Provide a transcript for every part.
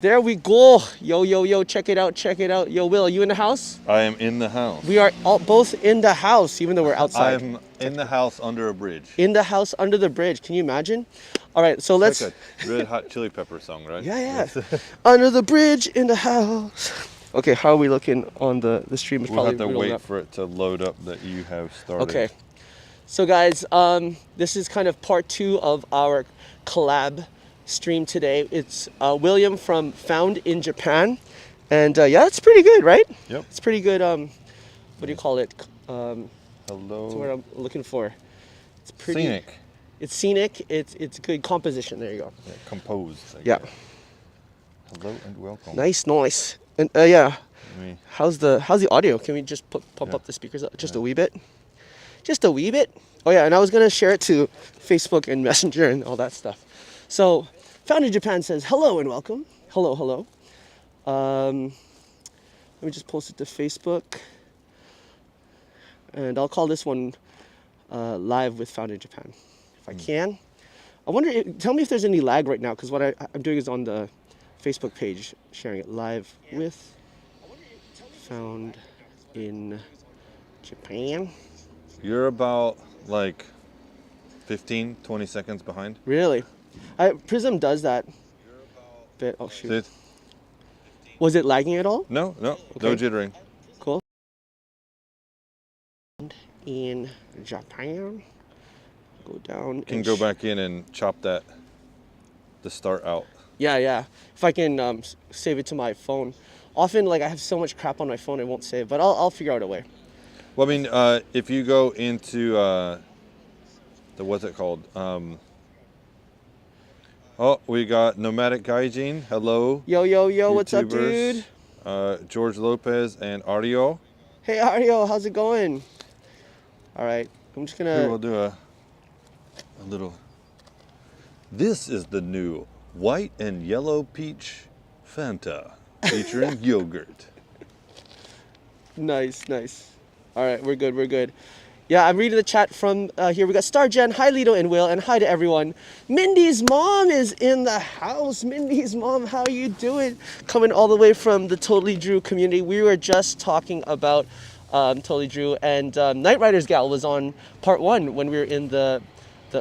There we go. Yo, yo, yo, check it out, check it out. Yo, Will, are you in the house? I am in the house. We are both in the house, even though we're outside. I'm in the house under a bridge. In the house under the bridge. Can you imagine? All right, so let's... Like a Red Hot Chili Pepper song, right? Yeah. Under the bridge, in the house. Okay, how are we looking on the stream? We'll have to wait for it to load up that you have started. Okay. So guys, this is kind of part 2 of our collab stream today. It's William from Found in Japan, and yeah, it's pretty good, right? Yep. It's pretty good. What do you call it? Hello. That's what I'm looking for. It's pretty Scenic. It's scenic. It's good composition. There you go. Yeah, composed. Yeah. Hello and welcome. Nice. And yeah. Me. How's the audio? Can we just pump up the speakers just a wee bit? Just a wee bit. Oh yeah, and I was gonna share it to Facebook and Messenger and all that stuff. So, Found in Japan says hello and welcome. Hello. Let me just post it to Facebook, and I'll call this one live with Found in Japan, if I can. I wonder. Tell me if there's any lag right now, because what I'm doing is on the Facebook page, sharing it live with Found in Japan. You're about like 15, 20 seconds behind. Really? Prism does that bit. Oh shoot. See? Was it lagging at all? No, Okay. no jittering. Cool. In Japan, go down. Can go back in and chop the start out. Yeah. If I can save it to my phone. Often, like, I have so much crap on my phone, I won't save. But I'll figure out a way. Well, I mean, if you go into what's it called? Oh, we got Nomadic Gaijin. Hello. Yo, YouTubers. what's up, dude? George Lopez and Ario. Hey, Ario, how's it going? All right, I'm just gonna... Here we'll do a little... This is the new white and yellow peach Fanta featuring yogurt. Nice. All right, we're good. Yeah, I'm reading the chat from here. We got Star Jen. Hi, Lito and Will, and hi to everyone. Mindy's mom is in the house. Mindy's mom, how are you doing? Coming all the way from the Totally Drew community. We were just talking about Totally Drew, and Night Riders Gal was on part 1 when we were in the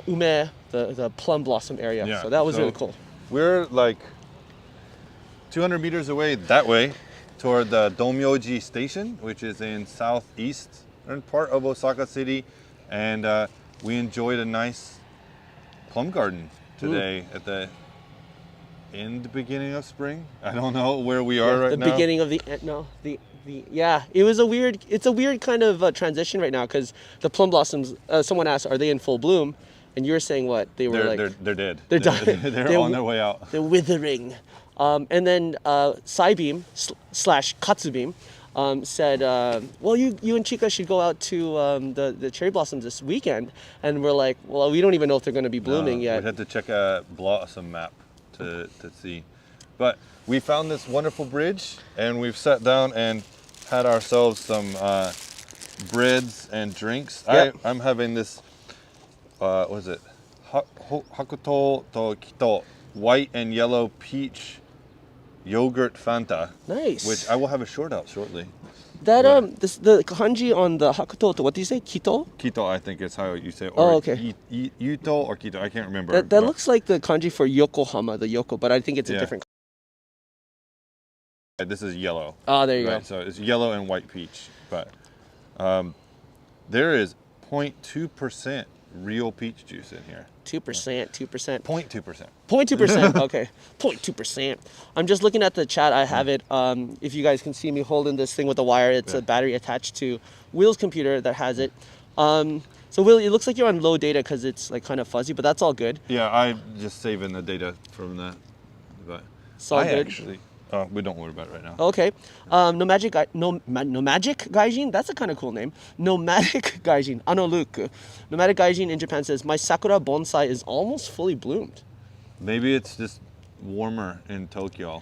ume, the plum blossom area. Yeah, so that was really cool. We're like 200 meters away that way toward the Domyoji Station, which is in southeastern part of Osaka City, and we enjoyed a nice plum garden today at the beginning of spring. I don't know where we are right now. The beginning of yeah, it's a weird kind of transition right now, because the plum blossoms, someone asked, are they in full bloom? And you were saying what? They're dead. They're dying. They're on their way out. They're withering. And then Cybeam / Katsubeam said, well, you and Chica should go out to the cherry blossoms this weekend. And we're like, well, we don't even know if they're going to be blooming yet. We'd have to check a blossom map to see. But we found this wonderful bridge, and we've sat down and had ourselves some breads and drinks. Yep. I'm having this, what is it? Hakuto to Kito, white and yellow peach yogurt Fanta. Nice. Which I will have a short out shortly. That the kanji on the Hakuto, what do you say? Kito? Kito, I think is how you say it. Or okay. Yuto or Kito, I can't remember. That looks like the kanji for Yokohama, the Yoko, but I think it's a different. This is yellow. Oh, there you go. So it's yellow and white peach, but there is 0.2% real peach juice in here. 2%. 0.2%. 0.2%. Okay. 0.2%. I'm just looking at the chat. I have it. If you guys can see me holding this thing with a wire, it's a battery attached to Will's computer that has it. So Will, it looks like you're on low data because it's like kind of fuzzy, but that's all good. Yeah, I'm just saving the data from that. But it's all good. Actually, we don't worry about it right now. Okay. Nomadic Gaijin, that's a kind of cool name. Nomadic Gaijin, Luke. Nomadic Gaijin in Japan says, my sakura bonsai is almost fully bloomed. Maybe it's just warmer in Tokyo.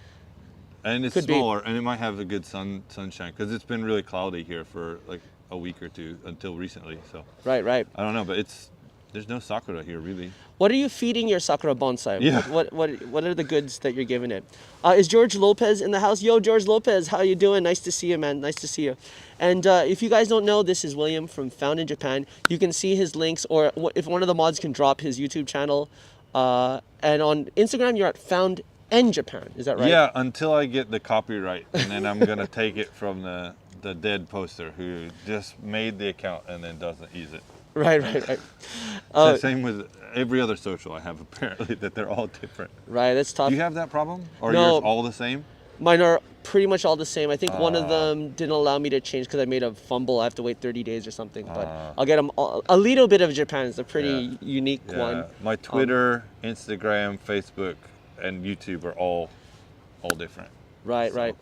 And it's smaller, and it might have a good sunshine, because it's been really cloudy here for like a week or two until recently. So Right. I don't know, but it's there's no sakura here really. What are you feeding your sakura bonsai? Yeah. What are the goods that you're giving it? Is George Lopez in the house? Yo, George Lopez, how you doing? Nice to see you, man. Nice to see you. And if you guys don't know, this is William from Found in Japan. You can see his links, or if one of the mods can drop his YouTube channel. And on Instagram, you're at Found in Japan. Is that right? Yeah, until I get the copyright, and then I'm gonna take it from the dead poster who just made the account and then doesn't use it. Right. It's the same with every other social I have, apparently, that they're all different. Right, that's tough. Do you have that problem? Or No. yours all the same? Mine are pretty much all the same. I think one of them didn't allow me to change because I made a fumble. I have to wait 30 days or something. But I'll get them all. A little bit of Japan is a pretty unique one. My Twitter, Instagram, Facebook, and YouTube are all different. Right, So- right.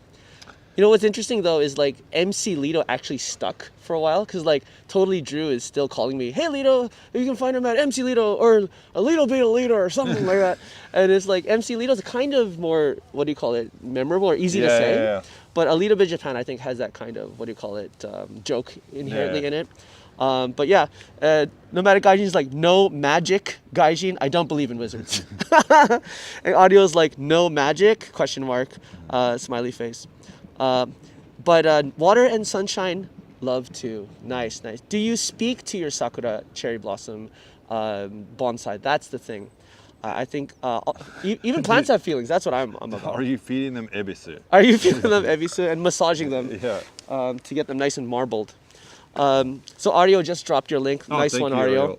You know what's interesting though is like MC Lito actually stuck for a while because like Totally Drew is still calling me, hey Lito, you can find him at MC Lito or a Lito Beta Lito or something like that. And it's like MC Lito's kind of more, what do you call it, memorable or easy to say. Yeah. But A Little Bit Japan I think has that kind of, what do you call it, joke inherently in it. But yeah, Nomadic Gaijin is like, no magic, Gaijin, I don't believe in wizards. And audio is like, no magic, question mark, smiley face. But water and sunshine, love too. Nice. Do you speak to your sakura cherry blossom bonsai? That's the thing. I think even plants have feelings. That's what I'm about. Are you feeding them ebisu? Are you feeding them ebisu and massaging them Yeah. to get them nice and marbled? So Ario just dropped your link. Oh, Nice thank one, you, Ario.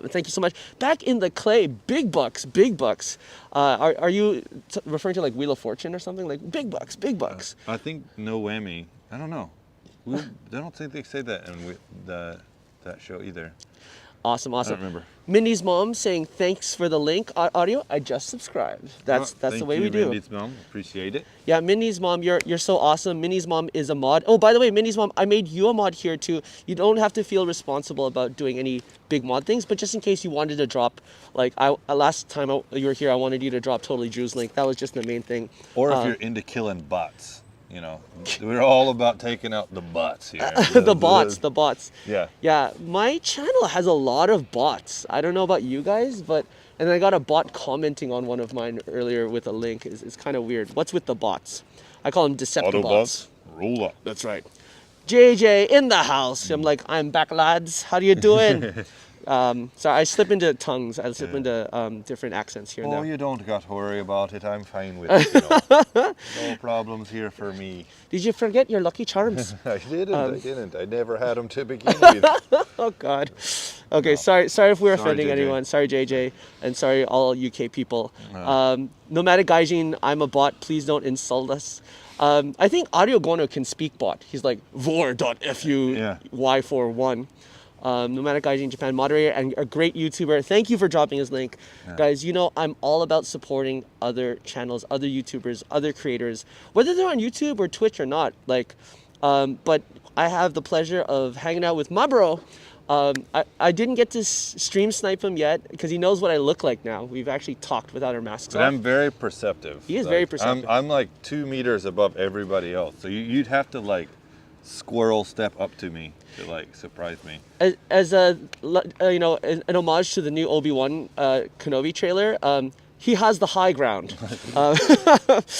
Thank you so much. Back in the clay, big bucks, big bucks. Are you referring to like Wheel of Fortune or something? Like big bucks, big bucks. I think no whammy. I don't know. I don't think they say that in that show either. Awesome. I don't remember. Minnie's mom saying thanks for the link. Audio, I just subscribed. That's the way we do. Mindy's mom. Appreciate it. Yeah, Minnie's mom, you're so awesome. Minnie's mom is a mod. Oh, by the way, Minnie's mom, I made you a mod here too. You don't have to feel responsible about doing any big mod things, but just in case you wanted to drop, like last time you were here, I wanted you to drop Totally Drew's link. That was just the main thing. Or if you're into killing bots, you know, we're all about taking out the bots here. the bots. Yeah. Yeah, my channel has a lot of bots. I don't know about you guys, but and I got a bot commenting on one of mine earlier with a link. It's kind of weird. What's with the bots? I call them Deceptibots. Autobots, roll up. That's right. JJ in the house. I'm like, I'm back, lads. How do you doing? So I slip into tongues. I slip into different accents here and Oh, there. you don't got to worry about it. I'm fine with it. You know. No problems here for me. Did you forget your Lucky Charms? I didn't. I never had them to begin with. Oh God. Okay, sorry if we're offending JJ. anyone. Sorry JJ, and sorry all UK people. Nomadic Gaijin, I'm a bot. Please don't insult us. I think Audio Gono can speak bot. He's like vor.fuy41. Nomadic Gaijin Japan moderator and a great YouTuber. Thank you for dropping his link. Guys, you know I'm all about supporting other channels, other YouTubers, other creators, whether they're on YouTube or Twitch or not. Like, but I have the pleasure of hanging out with my bro. I didn't get to stream snipe him yet because he knows what I look like now. We've actually talked without our masks But on. I'm very perceptive. He is very perceptive. I'm like 2 meters above everybody else. So you'd have to like squirrel step up to me to like surprise me. As a you know, an homage to the new Obi-Wan Kenobi trailer, he has the high ground.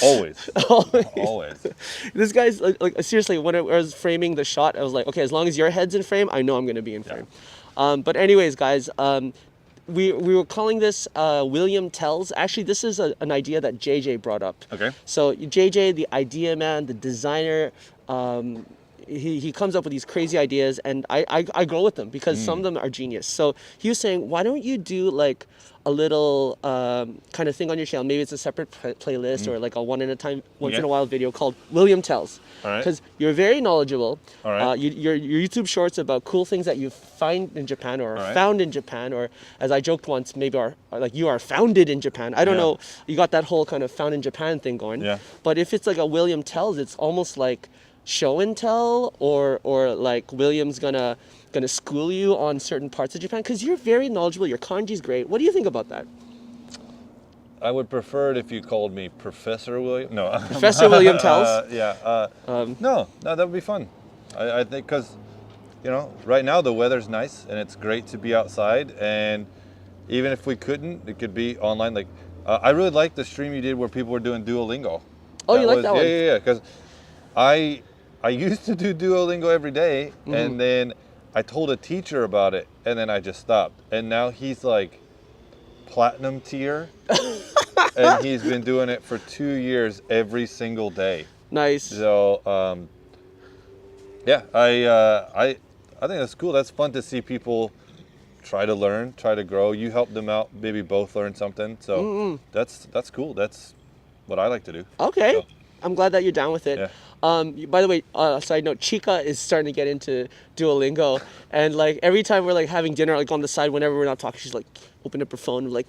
Always. Always. This guy's like seriously. When I was framing the shot, I was like, okay, as long as your head's in frame, I know I'm gonna be in frame. But anyways, guys, we were calling this William Tells. Actually, this is an idea that JJ brought up. Okay. So JJ, the idea man, the designer. He comes up with these crazy ideas and I go with them because some of them are genius. So he was saying, why don't you do like a little kind of thing on your channel? Maybe it's a separate playlist or like a once in a while video called William Tells. All right. Because you're very knowledgeable. All right. Your YouTube shorts about cool things that you find in Japan or found in Japan, or as I joked once, maybe are like you are founded in Japan. I don't know. You got that whole kind of found in Japan thing going. Yeah. But if it's like a William Tells, it's almost like show and tell, or like William's gonna school you on certain parts of Japan, because you're very knowledgeable. Your kanji's great. What do you think about that? I would prefer it if you called me Professor William. No. Professor William Tells? No, that would be fun. I think because you know, right now the weather's nice and it's great to be outside. And even if we couldn't, it could be online. Like, I really liked the stream you did where people were doing Duolingo. Oh, you like that one? Yeah. Because I used to do Duolingo every day, and then I told a teacher about it, and then I just stopped. And now he's like platinum tier, and he's been doing it for 2 years every single day. Nice. So yeah, I think that's cool. That's fun to see people try to learn, try to grow. You help them out, maybe both learn something. So that's cool. That's what I like to do. Okay. So, I'm glad that you're down with it. Yeah. By the way, side note, Chica is starting to get into Duolingo, and like every time we're like having dinner, like on the side, whenever we're not talking, she's like open up her phone and like,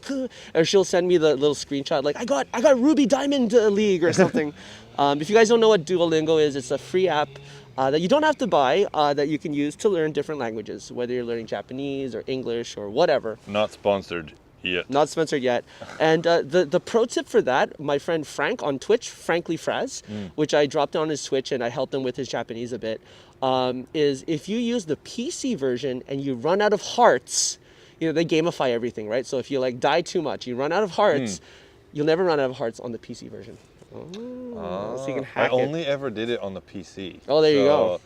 or she'll send me the little screenshot like, I got Ruby Diamond League or something. If you guys don't know what Duolingo is, it's a free app that you don't have to buy, that you can use to learn different languages, whether you're learning Japanese or English or whatever. not sponsored yet. Not sponsored yet. And the pro tip for that, my friend Frank on Twitch, Frankly Fraz, which I dropped on his Twitch and I helped him with his Japanese a bit, is if you use the PC version and you run out of hearts, you know, they gamify everything, right? So if you like die too much, you run out of hearts, you'll never run out of hearts on the PC version. So you can hack I only ever did it on the PC. Oh, there you go.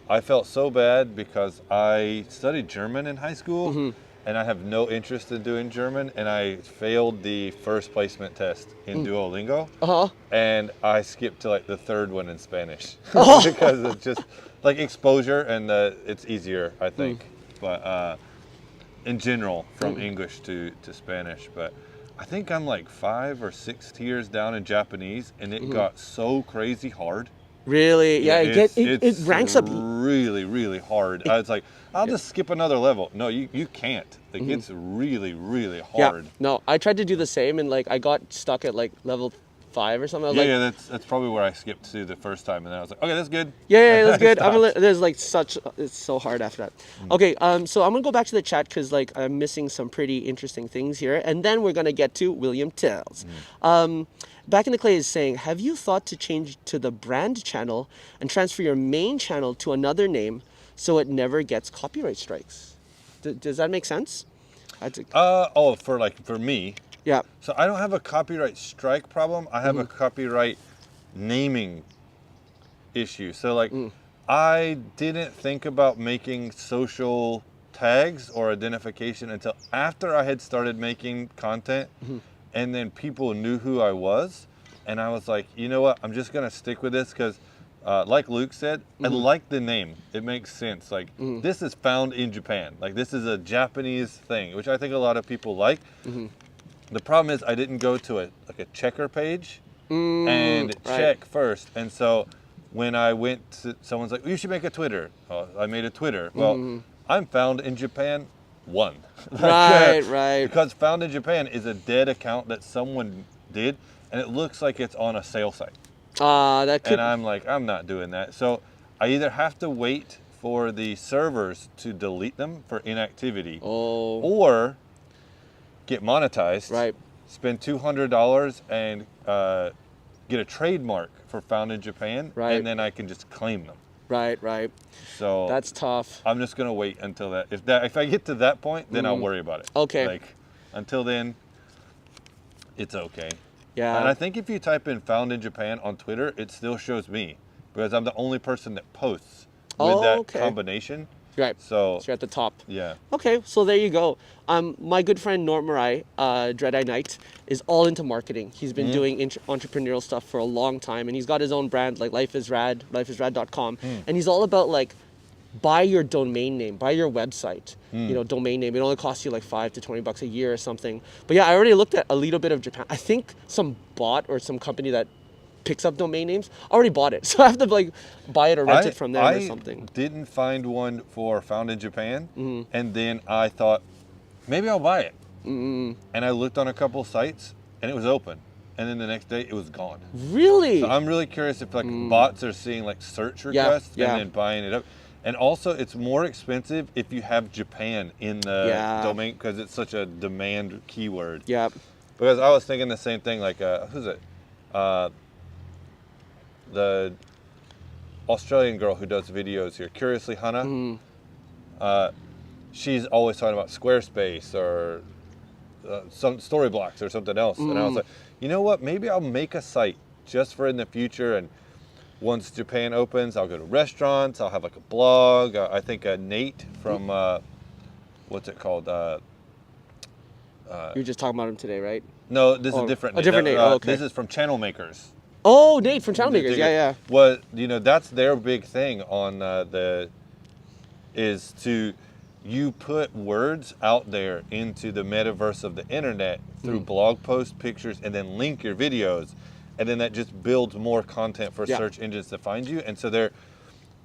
I felt so bad because I studied German in high school, and I have no interest in doing German, and I failed the first placement test in Duolingo, and I skipped to like the third one in Spanish because it's just like exposure, and it's easier, I think. But in general, from English to Spanish, but I think I'm like 5 or 6 tiers down in Japanese, and it got so crazy hard. Really? Yeah, it ranks up. Really, really hard. It's like, I'll just skip another level. No, you can't. Like, it's really, really hard. Yeah. No, I tried to do the same, and like I got stuck at like level 5 or something. I was like, that's probably where I skipped to the first time, and then I was like, okay, that's good. Yeah, that's good. There's like it's so hard after that. Okay, so I'm gonna go back to the chat because like I'm missing some pretty interesting things here, and then we're gonna get to William Tells. Back in the Clay is saying, have you thought to change to the brand channel and transfer your main channel to another name so it never gets copyright strikes? Does that make sense? For me. Yeah. So I don't have a copyright strike problem. I have a copyright naming issue. So like, I didn't think about making social tags or identification until after I had started making content, and then people knew who I was, and I was like, you know what? I'm just gonna stick with this because, like Luke said, I like the name. It makes sense. Like this is found in Japan. Like this is a Japanese thing, which I think a lot of people like. The problem is I didn't go to a checker page and check first. And so when I went to, someone's like, well, you should make a Twitter. Oh, I made a Twitter. Well, I'm found in Japan 1. Right. Because found in Japan is a dead account that someone did, and it looks like it's on a sale site. That could... And I'm like, I'm not doing that. So I either have to wait for the servers to delete them for inactivity, or get monetized, spend $200 and get a trademark for found in Japan, and then I can just claim them. Right. So that's tough. I'm just gonna wait until that. If I get to that point, then I'll worry about it. Okay. Like until then, it's okay. Yeah. And I think if you type in found in Japan on Twitter, it still shows me because I'm the only person that posts with that combination. Right. So you're at the top. Yeah. Okay, so there you go. My good friend Nort Marai, Dread-Eye Knight, is all into marketing. He's been doing entrepreneurial stuff for a long time, and he's got his own brand like Life is Rad, lifeisrad.com, and he's all about like buy your domain name, buy your website. You know, domain name. It only costs you like $5 to $20 a year or something. But yeah, I already looked at a little bit of Japan. I think some bot or some company that picks up domain names already bought it, so I have to like buy it or rent it from them or something. I didn't find one for found in Japan, and then I thought maybe I'll buy it, and I looked on a couple sites and it was open, and then the next day it was gone. Really? So I'm really curious if like bots are seeing like search requests and then buying it up. And also it's more expensive if you have Japan in the domain because it's such a demand keyword. Yeah. Because I was thinking the same thing, like who's it? The Australian girl who does videos here, Curiously Hannah. She's always talking about Squarespace or some story blocks or something else. And I was like, you know what? Maybe I'll make a site just for in the future. And once Japan opens, I'll go to restaurants. I'll have like a blog. I think Nate from what's it called? You were just talking about him today, right? No, this is different. A different Nate. Okay. This is from Channel Makers. Oh, Nate from Channel Makers. Yeah. Well, that's their big thing on is to you put words out there into the metaverse of the internet through blog posts, pictures, and then link your videos, and then that just builds more content for search engines to find you. And so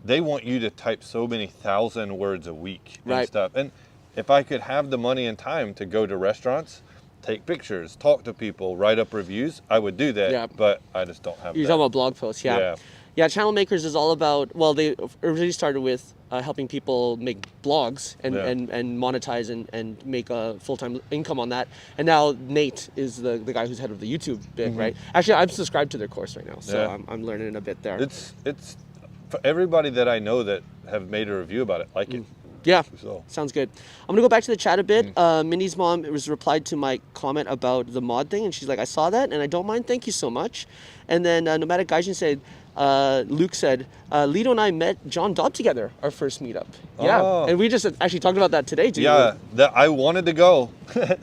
they want you to type so many thousand words a week and stuff. And if I could have the money and time to go to restaurants, take pictures, talk to people, write up reviews, I would do that. Yeah. But I just don't have. You're talking about blog posts, yeah. Yeah, Channel Makers is all about, well, they originally started with helping people make blogs and monetize and make a full-time income on that. And now Nate is the guy who's head of the YouTube bit, right? Actually, I'm subscribed to their course right now, so I'm learning a bit there. It's for everybody that I know that have made a review about it, like it. Yeah, sounds good. I'm gonna go back to the chat a bit. Minnie's mom was replied to my comment about the mod thing, and she's like, I saw that, and I don't mind, thank you so much. And then Nomadic Gaijin said, Luke said, Lito and I met John Dobb together, our first meetup. Yeah, and we just actually talked about that today, too. Yeah, I wanted to go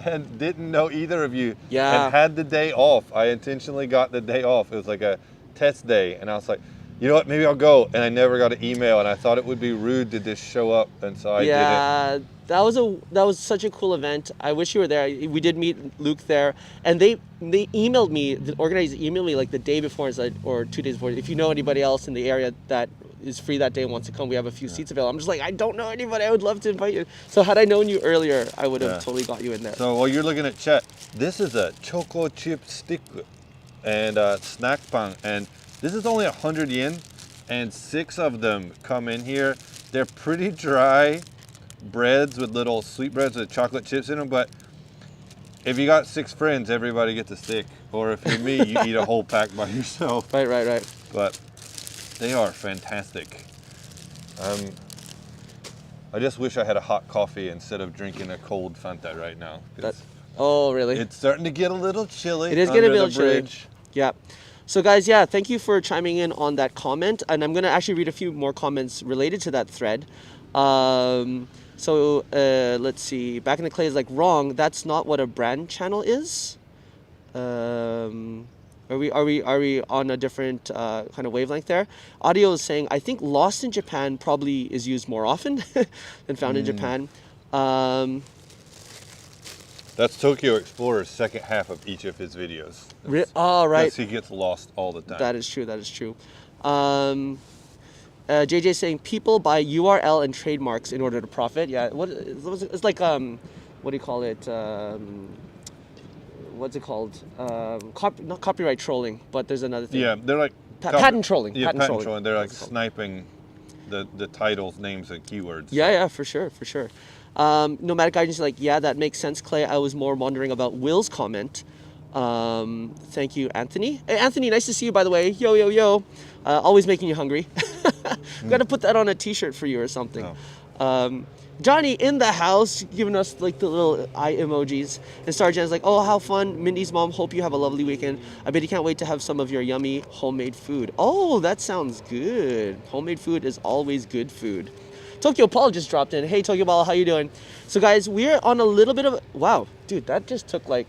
and didn't know either of you. Yeah. And had the day off. I intentionally got the day off. It was like a test day, and I was like, you know what, maybe I'll go. And I never got an email, and I thought it would be rude to just show up, and so I didn't. Yeah, that was such a cool event. I wish you were there. We did meet Luke there, and they emailed me, the organizers emailed me like the day before and said, or 2 days before, if you know anybody else in the area that is free that day and wants to come, we have a few seats available. I'm just like, I don't know anybody, I would love to invite you. So had I known you earlier, I would have totally got you in there. So while you're looking at chat, this is a choco chip stick and snack pan, and this is only 100 yen, and 6 of them come in here. They're pretty dry breads with little sweet breads with chocolate chips in them, but if you got 6 friends, everybody gets a stick. Or if you're me, you eat a whole pack by yourself. Right. But they are fantastic. I just wish I had a hot coffee instead of drinking a cold Fanta right now. Oh, really? It's starting to get a little chilly. It is getting a little chilly. Yeah. So guys, thank you for chiming in on that comment. And I'm going to actually read a few more comments related to that thread. Let's see. Back in the Clay is like, wrong. That's not what a brand channel is. Are we on a different kind of wavelength there? Audio is saying, I think Lost in Japan probably is used more often than found in Japan. That's Tokyo Explorer's second half of each of his videos. Right. Because he gets lost all the time. That is true. JJ saying people buy URL and trademarks in order to profit. Yeah, it's like what do you call it? What's it called? Not copyright trolling, but there's another thing. Yeah, they're like patent trolling. Yeah, patent trolling. They're like sniping the titles, names, and keywords. Yeah, for sure. Nomadic Guidance is like, yeah, that makes sense, Clay. I was more wondering about Will's comment. Thank you, Anthony. Hey, Anthony, nice to see you, by the way. Yo. Always making you hungry. Got to put that on a t-shirt for you or something. Oh. Johnny in the house, giving us like the little eye emojis. And Star Jen's like, oh, how fun. Mindy's mom, hope you have a lovely weekend. I bet you can't wait to have some of your yummy homemade food. Oh, that sounds good. Homemade food is always good food. Tokyo Paul just dropped in. Hey, Tokyo Paul, how you doing? So guys, we're on a little bit of, wow, dude, that just took like,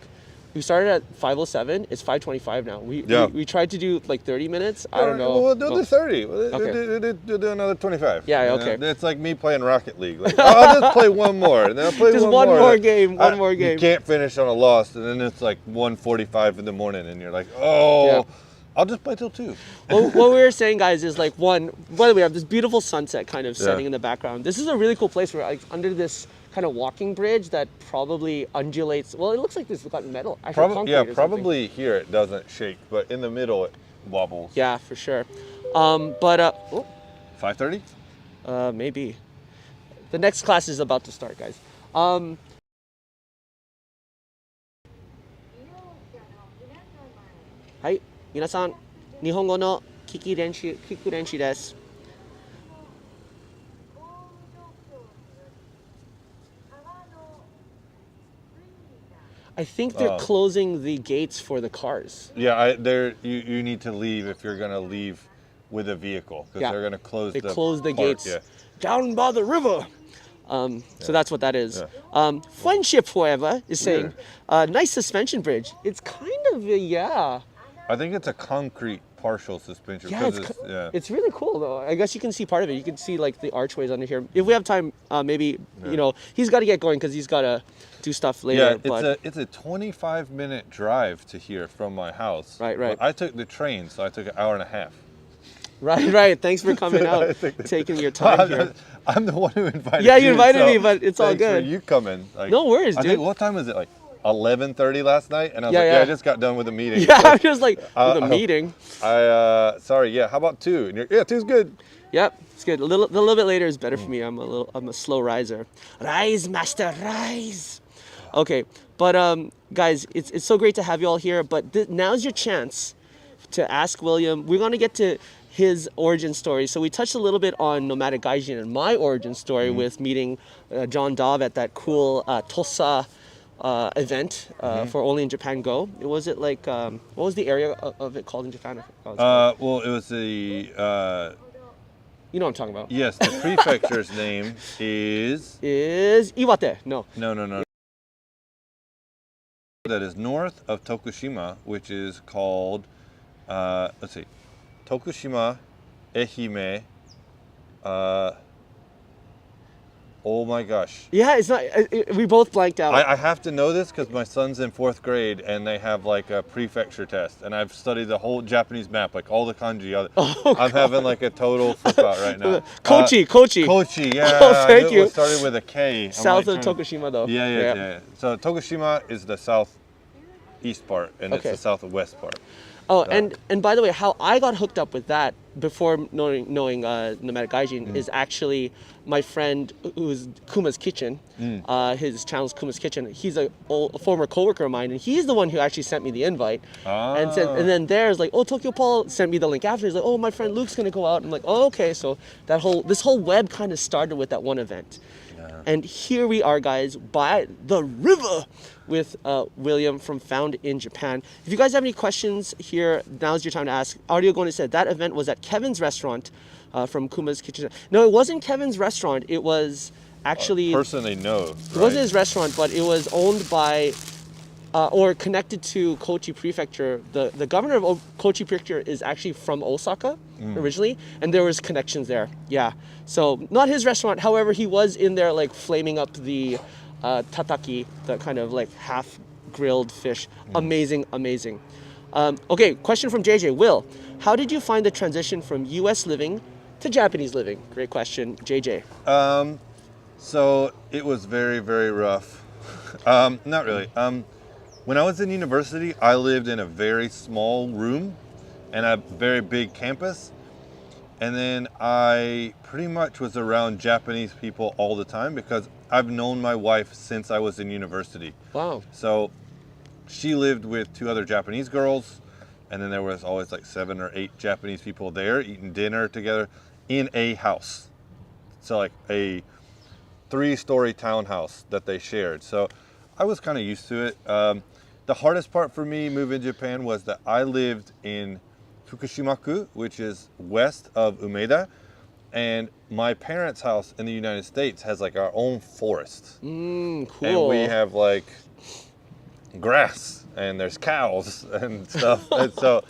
we started at 5:07. It's 5:25 now. We tried to do like 30 minutes. I don't know. We'll do the 30. Okay. We'll do another 25. Yeah, okay. It's like me playing Rocket League. Like, I'll just play one more, and then I'll play just one more. One more game. You can't finish on a loss, and then it's like 1:45 in the morning, and you're like, oh. Yeah. I'll just play till 2. Well, what we were saying, guys, is like by the way, we have this beautiful sunset kind of setting in the background. This is a really cool place. We're like under this kind of walking bridge that probably undulates. Well, it looks like this got metal. Probably here it doesn't shake, but in the middle it wobbles. Yeah, for sure. 5:30? Maybe. The next class is about to start, guys. はい、皆さん、日本語の聞く練習です。I think they're closing the gates for the cars. Yeah, you need to leave if you're gonna leave with a vehicle because they're gonna close. They the close the park, gates yeah. down by the river. So that's what that is. Friendship Forever is saying, nice suspension bridge. It's kind of I think it's a concrete partial suspension. Yeah, it's really cool though. I guess you can see part of it. You can see like the archways under here. If we have time, maybe you know he's got to get going because he's got to do stuff later. Yeah, it's a 25-minute drive to here from my house. Right. But I took the train, so I took an hour and a half. Right. Thanks for coming out, taking your time here. I'm the one who invited you. Yeah, you invited me, but it's all good. For you coming. Like, no worries, dude. I think, what time was it? Like 11:30 last night, and I was I just got done with the meeting. Yeah, I'm just like with a meeting. Sorry. Yeah, how about 2? And you're, 2's good. Yep, it's good. A little bit later is better for me. I'm a slow riser. Rise, master, rise. Okay, but guys, it's so great to have you all here. But now's your chance to ask William. We're gonna get to his origin story. So we touched a little bit on Nomadic Gaijin and my origin story with meeting John Dov at that cool Tosa event for Only in Japan Go. Was it like what was the area of it called in Japan? Well, it was the you know what I'm talking about. Yes, the prefecture's name is Iwate. No. That is north of Tokushima, which is called let's see, Tokushima, Ehime. Oh my gosh. Yeah, it's not. We both blanked out. I have to know this because my son's in 4th grade and they have like a prefecture test, and I've studied the whole Japanese map, like all the kanji. I'm having like a total flip out right now. Kochi. Kochi, yeah. Oh, thank you. It started with a K. South of Tokushima, though. Yeah. So Tokushima is the southeast part, and it's the southwest part. Oh, and by the way, how I got hooked up with that before knowing Nomadic Gaijin is actually my friend who's Kuma's Kitchen. His channel's Kuma's Kitchen. He's a former coworker of mine, and he's the one who actually sent me the invite. And then there's like, Tokyo Paul sent me the link after. He's like, my friend Luke's gonna go out. I'm like, okay. So this whole web kind of started with that one event. And here we are, guys, by the river with William from Found in Japan. If you guys have any questions here, now's your time to ask. Audio going to say that event was at Kevin's restaurant from Kuma's Kitchen. No, it wasn't Kevin's restaurant. It was actually... person they know, right? It wasn't his restaurant, but it was owned by... or connected to Kochi Prefecture. The governor of Kochi Prefecture is actually from Osaka originally, and there was connections there. Yeah, so not his restaurant. However, he was in there like flaming up the tataki, the kind of like half grilled fish. Amazing. Okay, question from JJ. Will, how did you find the transition from U.S. living to Japanese living? Great question, JJ. So it was very, very rough. Not really. When I was in university, I lived in a very small room and a very big campus. And then I pretty much was around Japanese people all the time because I've known my wife since I was in university. Wow. So she lived with 2 other Japanese girls, and then there was always like 7 or 8 Japanese people there eating dinner together in a house. So like a 3-story townhouse that they shared. So I was kind of used to it. The hardest part for me moving to Japan was that I lived in Fukushimaku, which is west of Umeda, and my parents' house in the United States has like our own forest. Cool. And we have like grass, and there's cows and stuff. And so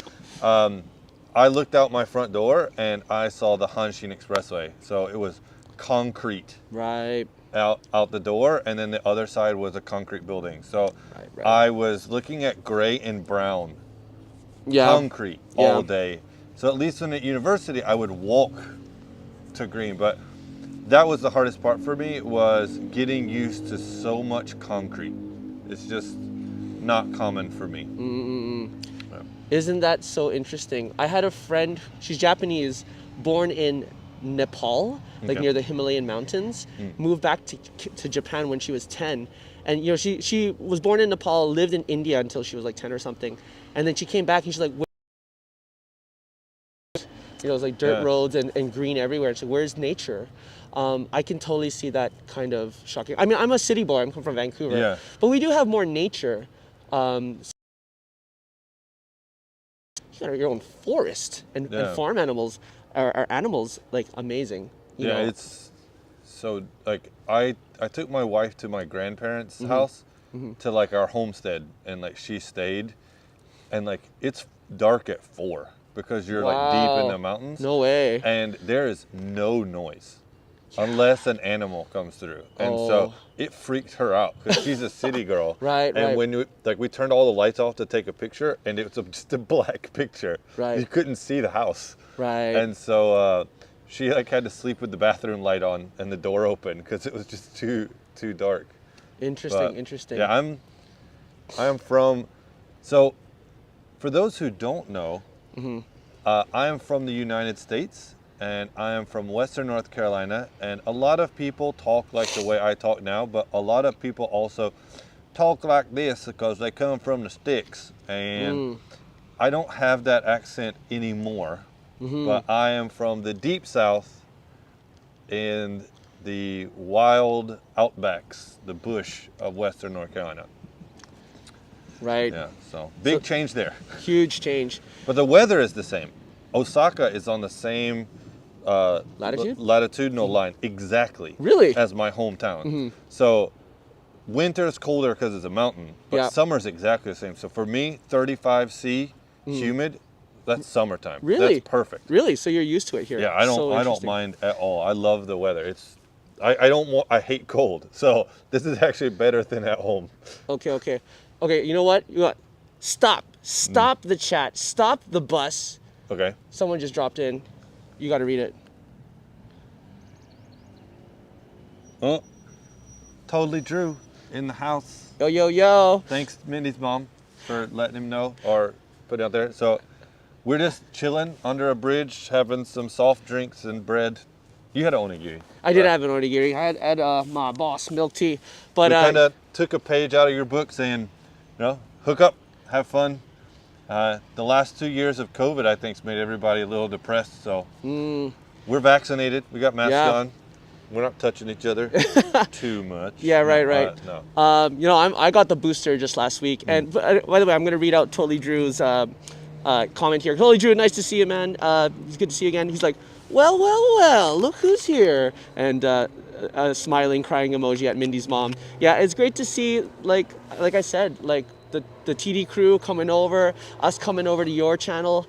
I looked out my front door and I saw the Hanshin Expressway. So it was concrete. Right. Out the door, and then the other side was a concrete building. So I was looking at gray and brown concrete all day. So at least when at university, I would walk to green. But that was the hardest part for me, was getting used to so much concrete. It's just not common for me. Yeah. Isn't that so interesting? I had a friend, she's Japanese, born in Nepal, like near the Himalayan mountains, moved back to Japan when she was 10. And you know, she was born in Nepal, lived in India until she was like 10 or something. And then she came back and she's like, you know, it's like dirt roads and green everywhere. It's like, where's nature? I can totally see that kind of shocking. I mean, I'm a city boy, I'm from Vancouver, but we do have more nature. You got your own forest and farm animals are animals like amazing. You know? It's so like I took my wife to my grandparents' house to like our homestead, and like she stayed, and like it's dark at 4 because you're like deep in the mountains. No way. And there is no noise unless an animal comes through, and so it freaked her out because she's a city girl. Right. And when we turned all the lights off to take a picture, and it was just a black picture. Right. You couldn't see the house. Right. And so she like had to sleep with the bathroom light on and the door open because it was just too dark. Interesting. Yeah, I am from. So, for those who don't know, I am from the United States, and I am from Western North Carolina. And a lot of people talk like the way I talk now, but a lot of people also talk like this because they come from the sticks. And I don't have that accent anymore, but I am from the deep South in the wild outbacks, the bush of Western North Carolina. Right. Yeah, so big change there. Huge change. But the weather is the same. Osaka is on the same latitudinal line exactly. Really? As my hometown. So winter is colder because it's a mountain, but summer's exactly the same. So for me, 35°C, humid, that's summertime. Really? That's perfect. Really? So you're used to it here? Yeah, I don't mind at all. I love the weather. I hate cold. So this is actually better than at home. Okay, you know what? Stop the chat. Stop the bus. Okay. Someone just dropped in. You got to read it. Oh, totally Drew in the house. Yo. Thanks, Mindy's mom, for letting him know or putting it out there. So we're just chilling under a bridge, having some soft drinks and bread. You had an onigiri. I did have an onigiri. I had my boss milk tea. But we kind of took a page out of your book saying, hook up, have fun. The last 2 years of COVID, I think, has made everybody a little depressed. So we're vaccinated. We got masks on. We're not touching each other too much. Yeah, right. No. I got the booster just last week. And by the way, I'm going to read out Totally Drew's comment here. Totally Drew, nice to see you, man. It's good to see you again. He's like, well, look who's here. And a smiling, crying emoji at Mindy's mom. Yeah, it's great to see, like I said, like the TD crew coming over, us coming over to your channel.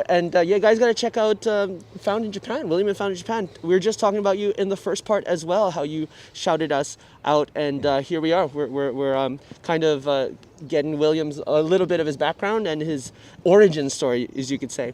And you guys got to check out Found in Japan, William and Found in Japan. We were just talking about you in the first part as well, how you shouted us out, and here we are. We're kind of getting William's a little bit of his background and his origin story, as you could say.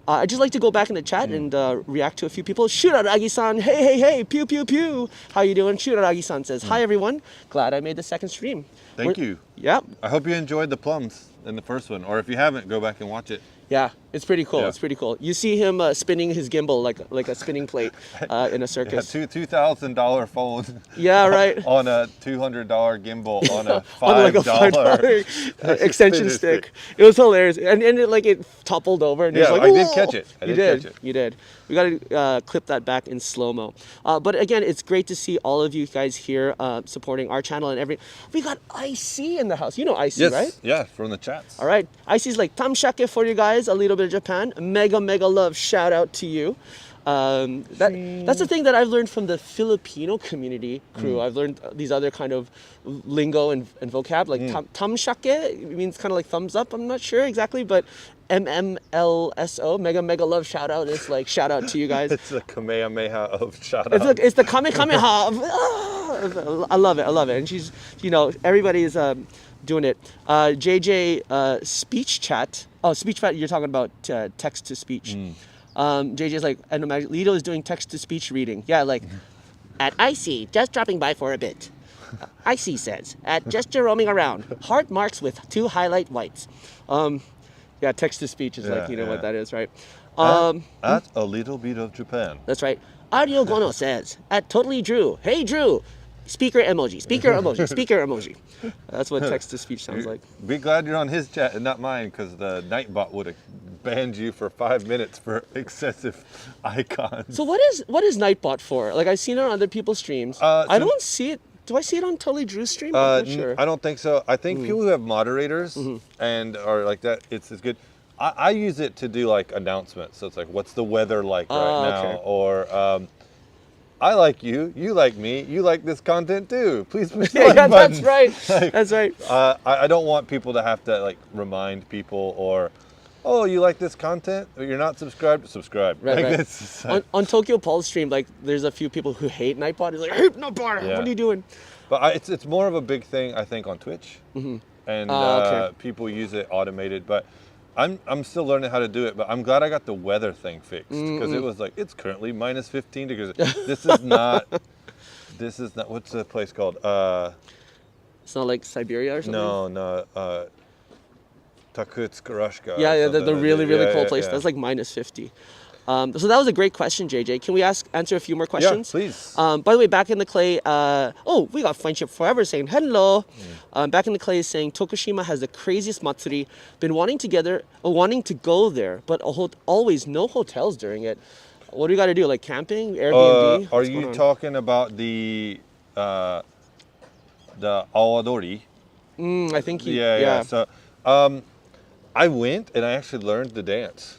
I'd just like to go back in the chat and react to a few people. Shuraragi-san, hey, pew, pew, pew. How you doing? Shuraragi-san says, hi, everyone. Glad I made the second stream. Thank you. Yep. I hope you enjoyed the plums in the first one, or if you haven't, go back and watch it. Yeah, it's pretty cool. Yeah. It's pretty cool. You see him spinning his gimbal like a spinning plate in a circus. Yeah, $2,000 phone. Yeah, right. On a $200 gimbal on a $5, on like a $5 extension stick. It was hilarious, and it toppled over. And yeah, like, I did catch it. You did. We got to clip that back in slow mo. But again, it's great to see all of you guys here supporting our channel and everything. We got IC in the house. You know IC, yes. right? Yeah, from the chats. All right. IC's like tamshake for you guys. A little bit of Japan. Mega love. Shout out to you. That's the thing that I've learned from the Filipino community crew. I've learned these other kind of lingo and vocab, like tamshake means kind of like thumbs up. I'm not sure exactly, but MMLSO, mega love shout out is like shout out to you guys. It's the Kamehameha of shout out. It's the Kamehameha. I love it. And she's, everybody is doing it. JJ speech chat. Oh, speech chat. You're talking about text to speech. JJ's like, and Lito is doing text to speech reading. Yeah, like at IC, just dropping by for a bit. IC says, at just roaming around, heart marks with 2 highlight whites. Yeah, text to speech is what that is, right? At a little bit of Japan. That's right. Audio Gono says, at Totally Drew, hey Drew, speaker emoji. That's what text to speech sounds like. Be glad you're on his chat and not mine, because the Nightbot would have banned you for 5 minutes for excessive icons. So what is Nightbot for? Like, I've seen it on other people's streams. I don't see it Do I see it on Totally Drew's stream? I'm not sure. I don't think so. I think people who have moderators and are like that, it's I use it to do like announcements. So it's like, what's the weather like right now? Okay. Or I like you like me, you like this content too. Please push the Yeah, like button. that's right. That's right. I don't want people to have to like remind people or, oh, you like this content, but you're not subscribed. Subscribe. Right, like, right. It's like, On Tokyo Paul's stream, like there's a few people who hate Nightbot. He's like, I hate Nightbot. Yeah. What are you doing? but it's more of a big thing I think on Twitch, and okay. people use it automated. But I'm still learning how to do it. But I'm glad I got the weather thing fixed because it was like it's currently minus 15 degrees. This is not. What's the place called? It's not like Siberia or something? No. Takutsk-Rushka. Yeah, the really, really cold place. Yeah. That's like minus 50. So that was a great question, JJ. Can we answer a few more questions? Yeah, please. By the way, Back in the Clay, we got Friendship Forever saying hello. Back in the Clay is saying Tokushima has the craziest matsuri. Been wanting to go there, but always no hotels during it. What do you got to do? Like camping, Airbnb? Are you talking about the awadori? I think Yeah. So, I went and I actually learned the dance.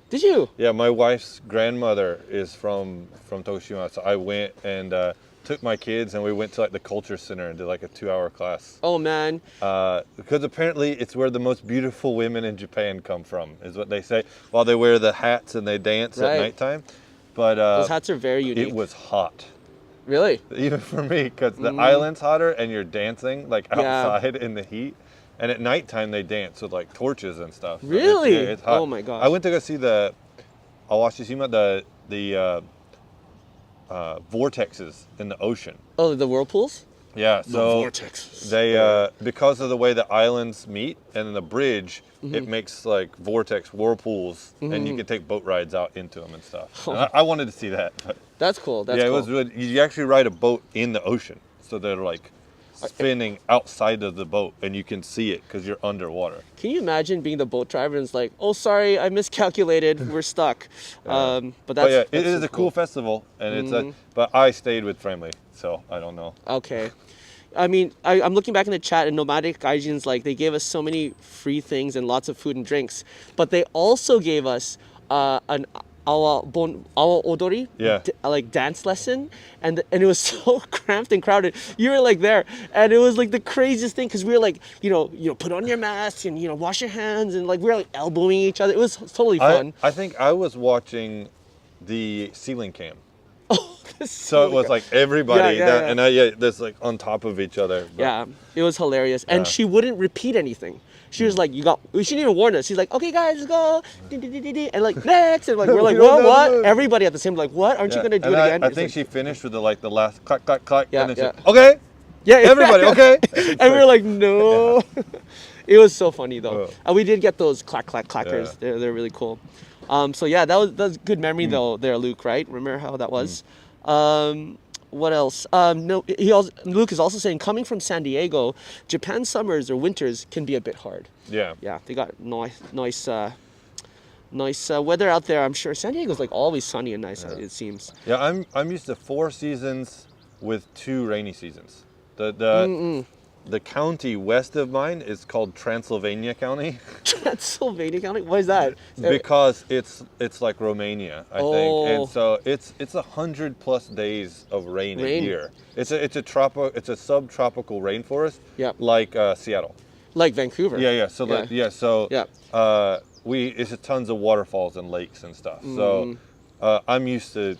Did you? Yeah, my wife's grandmother is from Tokushima, so I went and took my kids and we went to like the culture center and did like a 2-hour class. Oh man. Because apparently it's where the most beautiful women in Japan come from, is what they say. While they wear the hats and they dance at nighttime. But those hats are very unique. It was hot. Really? Even for me, because the island's hotter and you're dancing like outside in the heat. And at nighttime they dance with like torches and stuff. Really? It's hot. Oh my gosh. I went to go see the Awashishima, the vortexes in the ocean. Oh, the whirlpools? Yeah, so vortexes. they because of the way the islands meet and then the bridge, it makes like vortex whirlpools, and you can take boat rides out into them and stuff. And I wanted to see that. But That's cool. That's yeah, cool. it was really. You actually ride a boat in the ocean, so they're like spinning outside of the boat, and you can see it because you're underwater. Can you imagine being the boat driver and it's like, oh, sorry, I miscalculated. We're stuck. But Yeah, that's it is so a cool festival, and it's but I stayed with family, so I don't know. Okay. I mean, I'm looking back in the chat, and Nomadic Gaijin's like, they gave us so many free things and lots of food and drinks, but they also gave us an awa odori, like dance lesson, and it was so cramped and crowded. You were like there, and it was like the craziest thing because we were like, you know, put on your mask and wash your hands, and like we were like elbowing each other. It was totally fun. I think I was watching the ceiling cam. Oh, So it was like everybody, that's like on top of each other. But, yeah, it was hilarious, and she wouldn't repeat anything. She was like, she didn't even warn us. She's like, okay, guys, let's go. And like, next. And like, we're like, what? Everybody at the same, like, what? Aren't you going to do it again? I think she finished with the last clack, clack, clack. Yeah, and then she, okay. Yeah, everybody, okay. And we were like, no. It was so funny, though. And we did get those clack, clack, clackers. Yeah. They're really cool. So yeah, that was good memory, though, there, Luke, right? Remember how that was? What else? Luke is also saying, coming from San Diego, Japan's summers or winters can be a bit hard. Yeah. Yeah, they got nice weather out there. I'm sure San Diego's like always sunny and nice. It seems. Yeah, I'm used to 4 seasons with 2 rainy seasons. The county west of mine is called Transylvania County. Transylvania County? Why is that? Because it's like Romania, I think, and so it's 100+ days of rain a year. It's a subtropical rainforest. Yep. Like Seattle. Like Vancouver. Yeah. So it's tons of waterfalls and lakes and stuff. So I'm used to.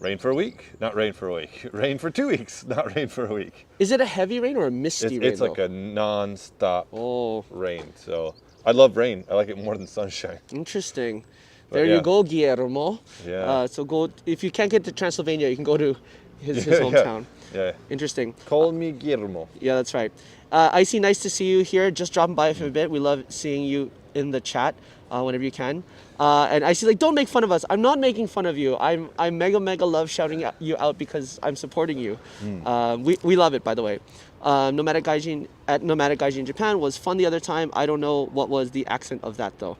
Rain for a week, not rain for a week. Rain for 2 weeks, not rain for a week. Is it a heavy rain or a misty rain? It's like a non-stop rain. So I love rain. I like it more than sunshine. Interesting. There you go, Guillermo. Yeah. So go, if you can't get to Transylvania, you can go to his hometown. Yeah. Interesting. Call me Guillermo. Yeah, that's right. Icy, nice to see you here. Just dropping by for a bit. We love seeing you in the chat whenever you can. And I see, like, don't make fun of us. I'm not making fun of you. I'm mega love shouting you out because I'm supporting you. We love it, by the way. Nomadic Gaijin Japan was fun the other time. I don't know what was the accent of that, though.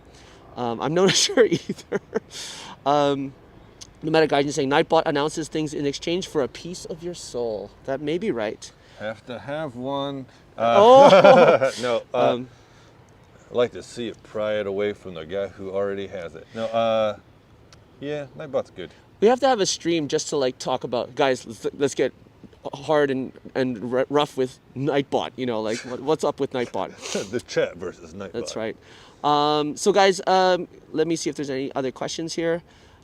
I'm not sure either. Nomadic Gaijin saying Nightbot announces things in exchange for a piece of your soul. That may be right. Have to have one. Oh! No, I like to see it pry it away from the guy who already has it. No, yeah, Nightbot's good. We have to have a stream just to like talk about, guys, let's get hard and rough with Nightbot. You know, like what's up with Nightbot? The chat versus Nightbot. That's right. So guys, let me see if there's any other questions here.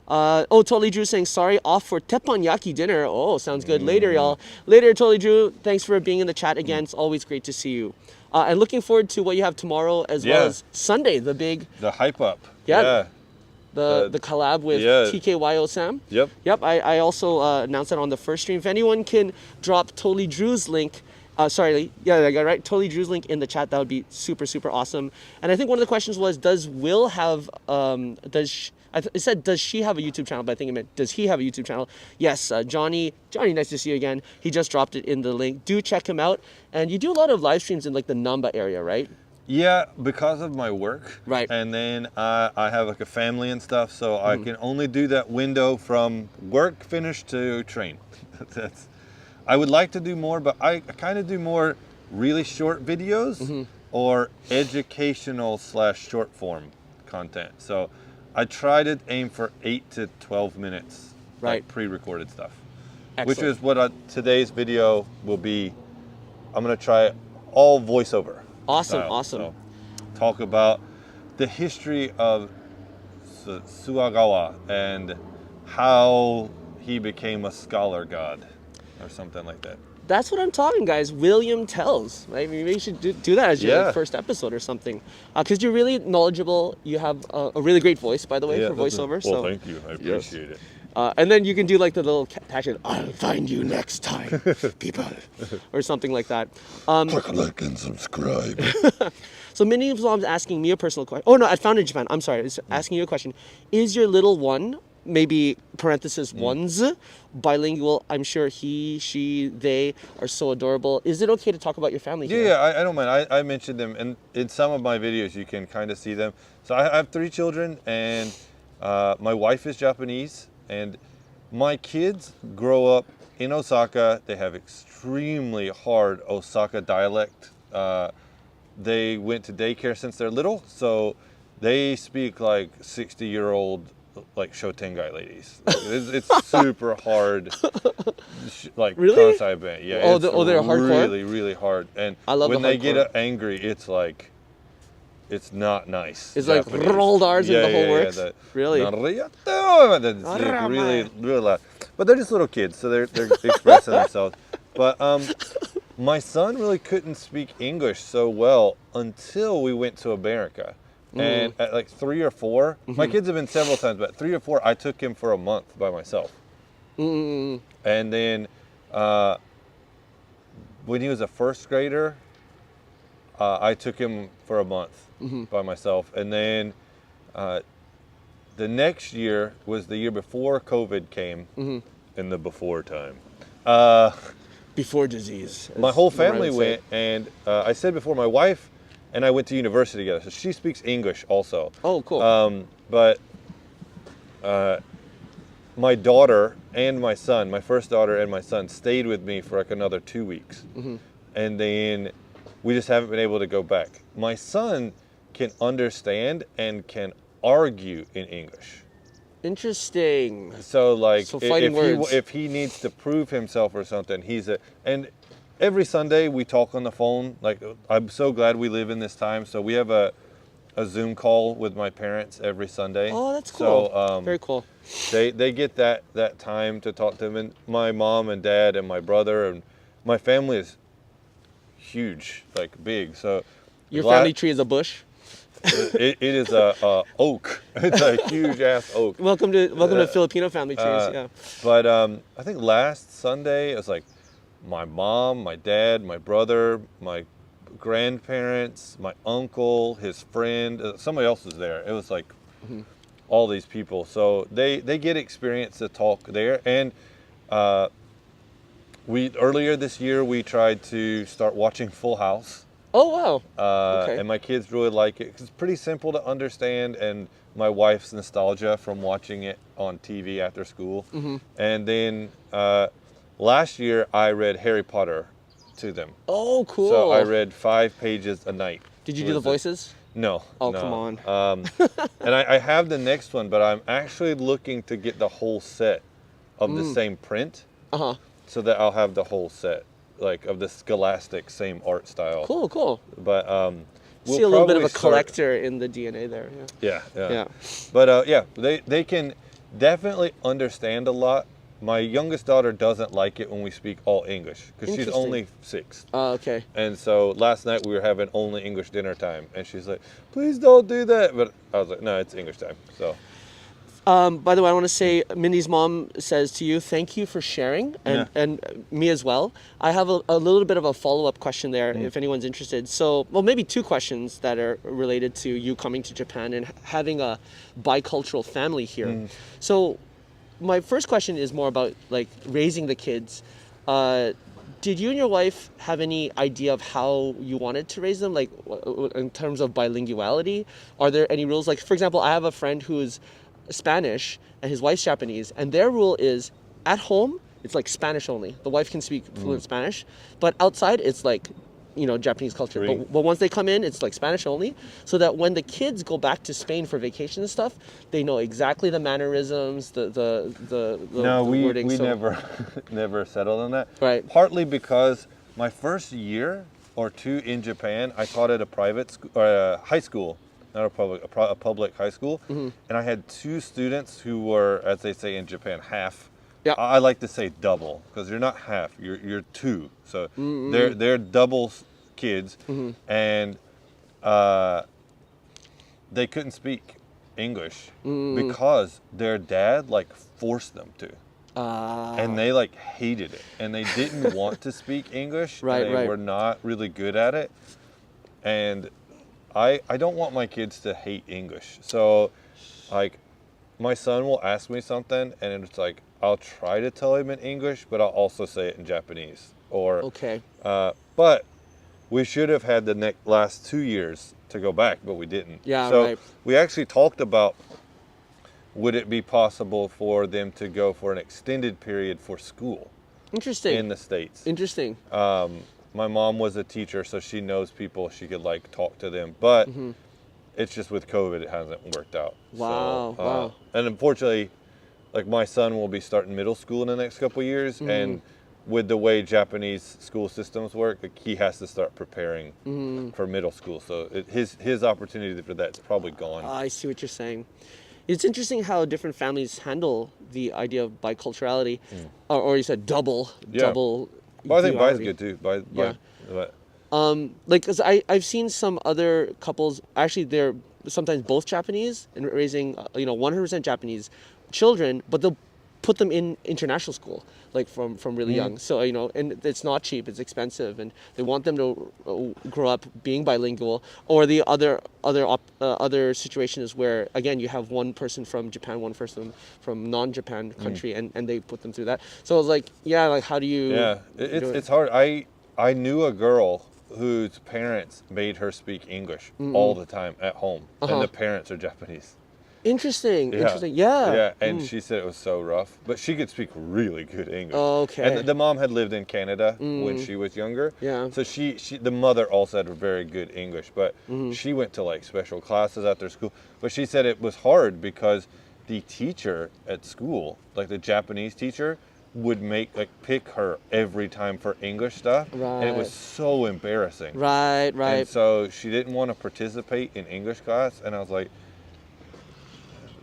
Totally Drew saying sorry, off for teppanyaki dinner. Oh, sounds good. Later, y'all. Later, Totally Drew. Thanks for being in the chat again. It's always great to see you. And looking forward to what you have tomorrow as well as Sunday, the hype up. Yeah. The collab with TKYO Sam. Yep. I also announced that on the first stream. If anyone can drop Totally Drew's link, I got it right. Totally Drew's link in the chat. That would be super, super awesome. And I think one of the questions was, does Will have, it said, does she have a YouTube channel? But I think it meant, does he have a YouTube channel? Yes, Johnny, nice to see you again. He just dropped it in the link. Do check him out. And you do a lot of live streams in like the Namba area, right? Yeah, because of my work. Right. And then I have like a family and stuff, so I can only do that window from work finish to train. I would like to do more, but I kind of do more really short videos or educational / short form content. So I try to aim for 8 to 12 minutes, like pre-recorded stuff. Excellent. Which is what today's video will be. I'm going to try all voiceover. Awesome. So, talk about the history of Suagawa and how he became a scholar god or something like that. That's what I'm talking, guys. William Tells. Right? Maybe you should do that as your first episode or something. Because you're really knowledgeable. You have a really great voice, by the way, for voiceover. Well, thank you. I appreciate it. And then you can do like the little passion, I'll find you next time, people, or something like that. Click like and subscribe. So Minnie's mom's asking me a personal question. Oh no, at Found in Japan, I'm sorry, it's asking you a question. Is your little one, maybe parenthesis ones, bilingual? I'm sure he, she, they are so adorable. Is it okay to talk about your family here? Yeah, I don't mind. I mentioned them, and in some of my videos you can kind of see them. So I have 3 children, and my wife is Japanese. And my kids grow up in Osaka. They have extremely hard Osaka dialect. They went to daycare since they're little, so they speak like 60-year-old like Shotengai ladies. It's super hard, like Kansai band. Yeah, they're hardcore? Really, really hard. And I love when they get angry, it's like, it's not nice. It's Japanese. Like rolled R's and the whole works. Really? It's really, really loud. But they're just little kids, so they're expressing themselves. But my son really couldn't speak English so well until we went to America. And at like 3 or 4, my kids have been several times, but 3 or 4, I took him for a month by myself. And then when he was a first grader, I took him for a month by myself. And then the next year was the year before COVID came, in the before time. Before disease. My whole family went, and I said before, my wife and I went to university together, so she speaks English also. Oh, cool. But my daughter and my son, my first daughter and my son, stayed with me for like another 2 weeks. And then we just haven't been able to go back. My son can understand and can argue in English. Interesting. So like, words. if he needs to prove himself or something, and every Sunday we talk on the phone. Like, I'm so glad we live in this time. So we have a Zoom call with my parents every Sunday. Oh, that's cool. So very cool. They get that time to talk to them, and my mom and dad and my brother and my family is huge, like big. So your family tree is a bush. It is a oak. It's a huge ass oak. Welcome to Filipino family trees. Yeah. But I think last Sunday it was like my mom, my dad, my brother, my grandparents, my uncle, his friend, somebody else was there. It was like all these people. So they get experience to talk there. And earlier this year we tried to start watching Full House. Oh wow! Okay. And my kids really like it because it's pretty simple to understand, and my wife's nostalgia from watching it on TV after school. And then last year I read Harry Potter to them. Oh, cool. So I read 5 pages a night. Did you do the voices? No. Oh, no. come on. And I have the next one, but I'm actually looking to get the whole set of the same print. Uh-huh. So that I'll have the whole set, like of the Scholastic same art style. Cool, cool. But we'll see a little bit of probably a collector in the DNA there. Yeah. Yeah. But yeah, they can definitely understand a lot. My youngest daughter doesn't like it when we speak all English because she's Interesting. only 6. Oh, okay. And so last night we were having only English dinner time, and she's like, "Please don't do that." But I was like, "No, it's English time." So. By the way, I want to say Mindy's mom says to you, thank you for sharing, and me as well. I have a little bit of a follow-up question there if anyone's interested. So, well, maybe 2 questions that are related to you coming to Japan and having a bicultural family here. So, my first question is more about like raising the kids. Did you and your wife have any idea of how you wanted to raise them, like in terms of bilinguality? Are there any rules? Like, for example, I have a friend who's Spanish and his wife's Japanese, and their rule is at home it's like Spanish only. The wife can speak fluent Spanish, but outside it's like, you know, Japanese culture. But once they come in, it's like Spanish only, so that when the kids go back to Spain for vacation and stuff, they know exactly the mannerisms, the No, we wording. never settled on that. Right. Partly because my first year or 2 in Japan, I taught at a private school or a high school. Not a public high school, and I had 2 students who were, as they say in Japan, half. Yeah. I like to say double because you're not half, you're 2. So they're double kids, and they couldn't speak English because their dad like forced them to. And they like hated it, and they didn't want to speak English. Right, and they right. were not really good at it, and I don't want my kids to hate English. So, like, my son will ask me something, and it's like, I'll try to tell him in English, but I'll also say it in Japanese. Or, Okay. But we should have had the last 2 years to go back, but we didn't. Yeah, so right. we actually talked about, would it be possible for them to go for an extended period for school Interesting. in the States? Interesting. My mom was a teacher, so she knows people. She could like talk to them, but it's just with COVID, it hasn't worked out. Wow, So, wow. And unfortunately, like my son will be starting middle school in the next couple of years, and with the way Japanese school systems work, like, he has to start preparing for middle school. So his opportunity for that's probably gone. I see what you're saying. It's interesting how different families handle the idea of biculturality, or you said double. Well, I think Bai's duality. good too. Yeah. But Like, cause I've seen some other couples, actually they're sometimes both Japanese and raising, 100% Japanese children, but they'll put them in international school, like from really young. So, and it's not cheap, it's expensive, and they want them to grow up being bilingual. Or the other situation is where, again, you have one person from Japan, one person from non-Japan country, and they put them through that. So I was like, yeah, like how do you yeah, do it? it's hard. I knew a girl whose parents made her speak English all the time at home, and the parents are Japanese. Interesting. Yeah. Yeah. And she said it was so rough, but she could speak really good English. Oh, okay. And the mom had lived in Canada when she was younger. Yeah. So the mother also had very good English, but she went to like special classes after school. But she said it was hard because the teacher at school, like the Japanese teacher, would pick her every time for English stuff. Right. And it was so embarrassing. Right. And so she didn't want to participate in English class, and I was like,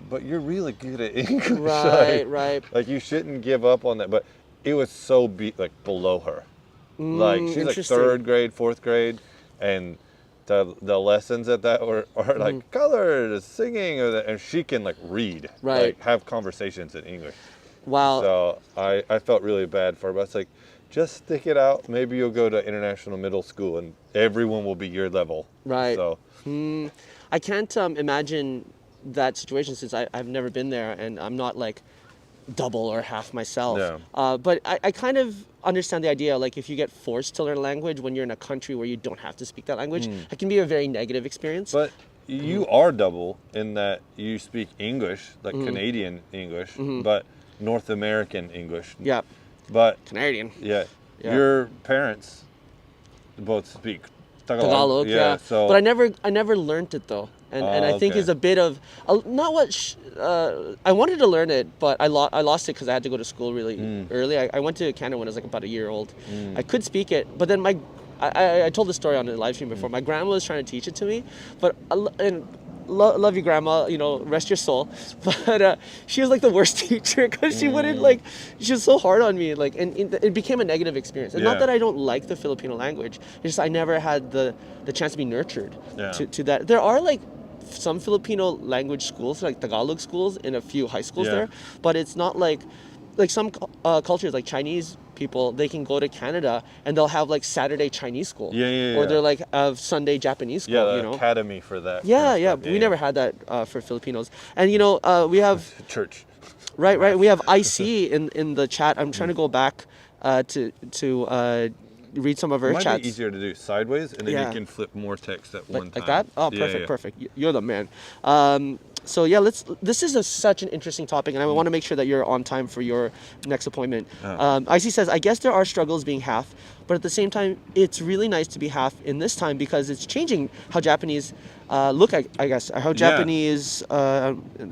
but you're really good at English. Right. Like you shouldn't give up on that. But it was so below her. Like she's like interesting. 3rd grade, 4th grade, and the lessons at that are like colors, singing, and she can like read, Right. like have conversations in English. Wow. So I felt really bad for her, but it's like, just stick it out. Maybe you'll go to international middle school and everyone will be your level. Right. So I can't imagine that situation since I've never been there and I'm not like double or half myself. Yeah. But I kind of understand the idea, like if you get forced to learn a language when you're in a country where you don't have to speak that language, it can be a very negative experience. But you are double in that you speak English, like Canadian English, but North American English. Yeah. But Canadian. yeah, Yeah. your parents both speak Tagalog, yeah. So, But I never learned it though, and I think okay. is a bit of not what I wanted to learn it, but I lost it because I had to go to school really early. I went to Canada when I was like about a year old. I could speak it, but then I told the story on the live stream before. My grandma was trying to teach it to me, but love you, grandma. You know, rest your soul. But she was like the worst teacher because she wouldn't like. She was so hard on me. Like, and it became a negative experience. And not Yeah. that I don't like the Filipino language. It's just I never had the chance to be nurtured Yeah. to that. There are like some Filipino language schools, like Tagalog schools, in a few high schools Yeah. there, but it's not like some cultures, like Chinese people, they can go to Canada and they'll have like Saturday Chinese school, or Yeah. they're like Sunday Japanese school. Yeah, the you know, academy for that. yeah, kind yeah. of stuff. We never had that for Filipinos, and you know, we have Church. right. We have IC in the chat. I'm trying to go back to read some of her It might chats. be easier to do sideways, and then Yeah. you can flip more text at one time. Like that? Oh, Yeah, perfect, yeah. perfect. You're the man. So yeah, this is such an interesting topic, and I want to make sure that you're on time for your next appointment. IC says, I guess there are struggles being half, but at the same time, it's really nice to be half in this time because it's changing how Japanese look at, I guess, how Japanese,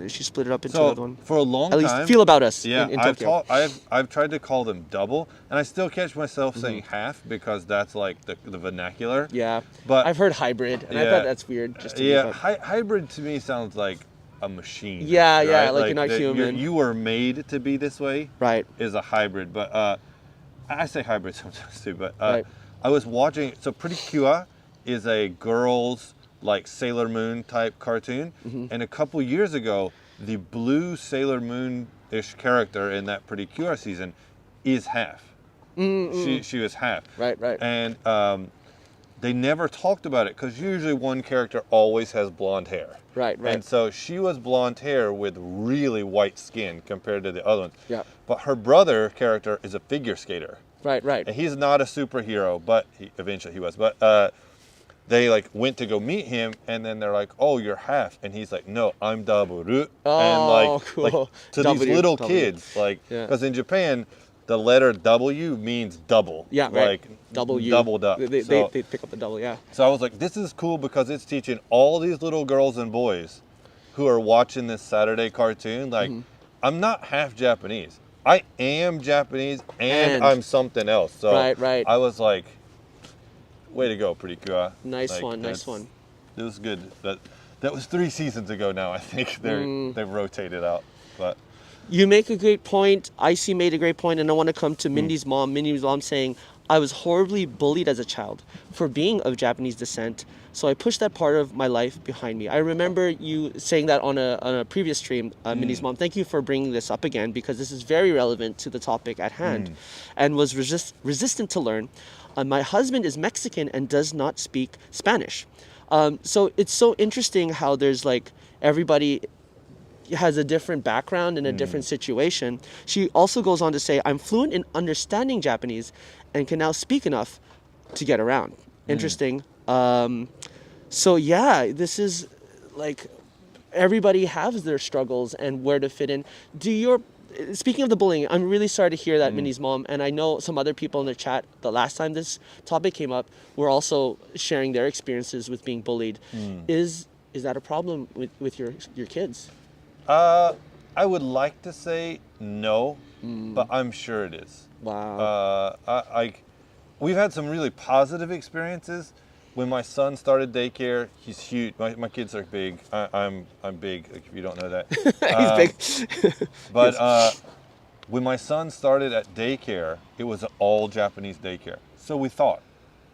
she split it up into another So one. for a long At time, least feel about us yeah, in Tokyo. I've tried to call them double, and I still catch myself Mm-hmm. saying half because that's like the vernacular. Yeah, But I've heard hybrid, and I yeah. thought that's weird. Just to me, Yeah, but- hybrid to me sounds like a machine. Yeah, yeah, right? like you're not that human. You were made to be this way. Right. Is a hybrid, but I say hybrid sometimes too. But Right. I was watching. So Pretty Cure is a girls like Sailor Moon type cartoon, Mm-hmm. and a couple years ago, the blue Sailor Moon-ish character in that Pretty Cure season is half. She was half. Right, right. And they never talked about it because usually one character always has blonde hair. Right, right. And so she was blonde hair with really white skin compared to the other ones. Yeah. But her brother character is a figure skater. Right, right. And he's not a superhero, but eventually he was. But they like went to go meet him, and then they're like, "Oh, you're half," and he's like, "No, I'm double." And Oh, like cool. to W, these little W. kids, like Yeah. because in Japan, the letter W means double. Yeah, right. Like W. doubled up. They So- pick up the double, yeah. so I was like, this is cool because it's teaching all these little girls and boys who are watching this Saturday cartoon, like, Mm-hmm. I'm not half Japanese. I am Japanese and And- I'm something else. So Right, right. I was like, way to go, Pretty Cure. Nice Like, one, nice that's- one. It was good. That was 3 seasons ago now, I think. They've rotated out. But You make a great point. IC made a great point, and I want to come to Mindy's mom. Mindy's mom saying, I was horribly bullied as a child for being of Japanese descent, so I pushed that part of my life behind me. I remember you saying that on a previous stream, Mindy's mom. Thank you for bringing this up again, because this is very relevant to the topic at hand, and was resistant to learn. My husband is Mexican and does not speak Spanish. So it's so interesting how there's like everybody has a different background and a different situation. She also goes on to say, I'm fluent in understanding Japanese and can now speak enough to get around. Interesting. So yeah, this is like everybody has their struggles and where to fit in. Speaking of the bullying, I'm really sorry to hear that, Minnie's mom, and I know some other people in the chat, the last time this topic came up, were also sharing their experiences with being bullied. Is that a problem with your kids? I would like to say no, but I'm sure it is. Wow. We've had some really positive experiences. When my son started daycare, he's huge. My kids are big. I'm big, like, if you don't know that. He's big. But when my son started at daycare, it was an all Japanese daycare. So we thought.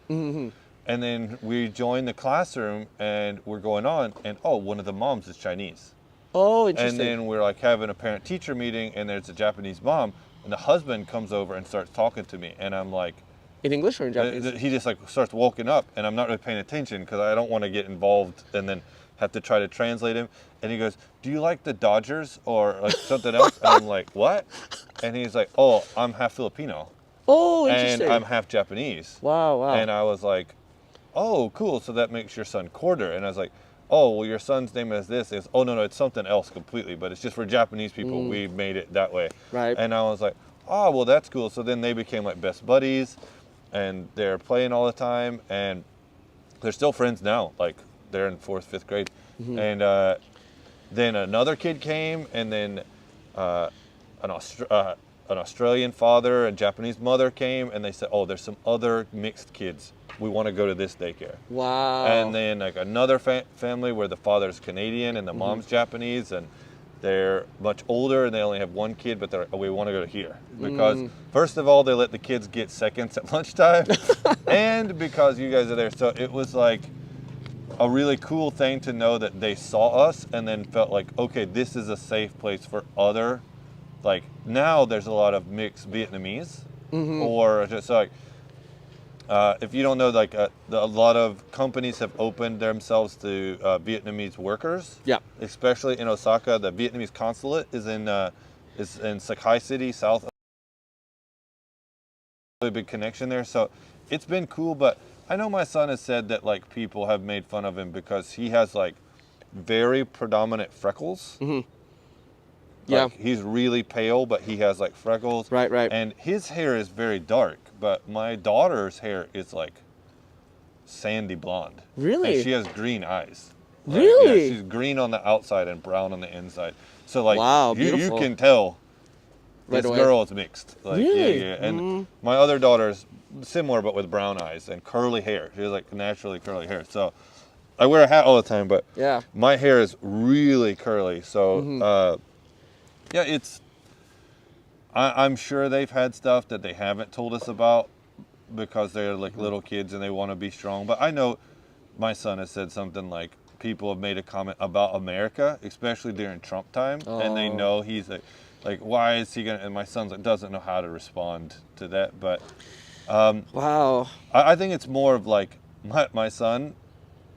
Mm-hmm. And then we joined the classroom and we're going on, and one of the moms is Chinese. Oh, And interesting. then we're like having a parent-teacher meeting, and there's a Japanese mom, and the husband comes over and starts talking to me, and I'm like, in English or in Japanese? he just like starts walking up, and I'm not really paying attention because I don't want to get involved and then have to try to translate him. And he goes, "Do you like the Dodgers or like something else?" And I'm like, "What?" And he's like, "Oh, I'm half Filipino, Oh, and interesting. I'm half Japanese." Wow. And I was like, "Oh, cool. So that makes your son quarter." And I was like, oh, well, your son's name is this. It's, oh, no, it's something else completely, but it's just for Japanese people, we made it that way. Right. And I was like, oh, well, that's cool. So then they became like best buddies, and they're playing all the time, and they're still friends now. Like, they're in 4th, 5th grade. And then another kid came, and then an Australian father and Japanese mother came, and they said, oh, there's some other mixed kids. We want to go to this daycare. Wow. And then like another family where the father's Canadian and the mom's Japanese, and they're much older and they only have one kid, but we want to go to here. Because first of all, they let the kids get seconds at lunchtime, and because you guys are there. So it was like a really cool thing to know that they saw us and then felt like, okay, this is a safe place for other, like now there's a lot of mixed Vietnamese, or just like, if you don't know, like a lot of companies have opened themselves to Vietnamese workers. Yeah. Especially in Osaka, the Vietnamese consulate is in Sakai City, south. Really big connection there, so it's been cool. But I know my son has said that like people have made fun of him because he has like very predominant freckles. Yeah. Like, he's really pale, but he has like freckles. Right. And his hair is very dark, but my daughter's hair is like sandy blonde. Really? And she has green eyes. Like, Really? yeah, she's green on the outside and brown on the inside. So like, wow, you beautiful. can tell Right this away. girl is mixed. Like, Really? Yeah. And my other daughter's similar, but with brown eyes and curly hair. She has like naturally curly hair. So I wear a hat all the time, but Yeah. my hair is really curly. So yeah, I'm sure they've had stuff that they haven't told us about because they're like little kids and they want to be strong. But I know my son has said something like, people have made a comment about America, especially during Trump time, and they know he's like, why is he gonna? And my son's like, doesn't know how to respond to that. But Wow. I think it's more of like my son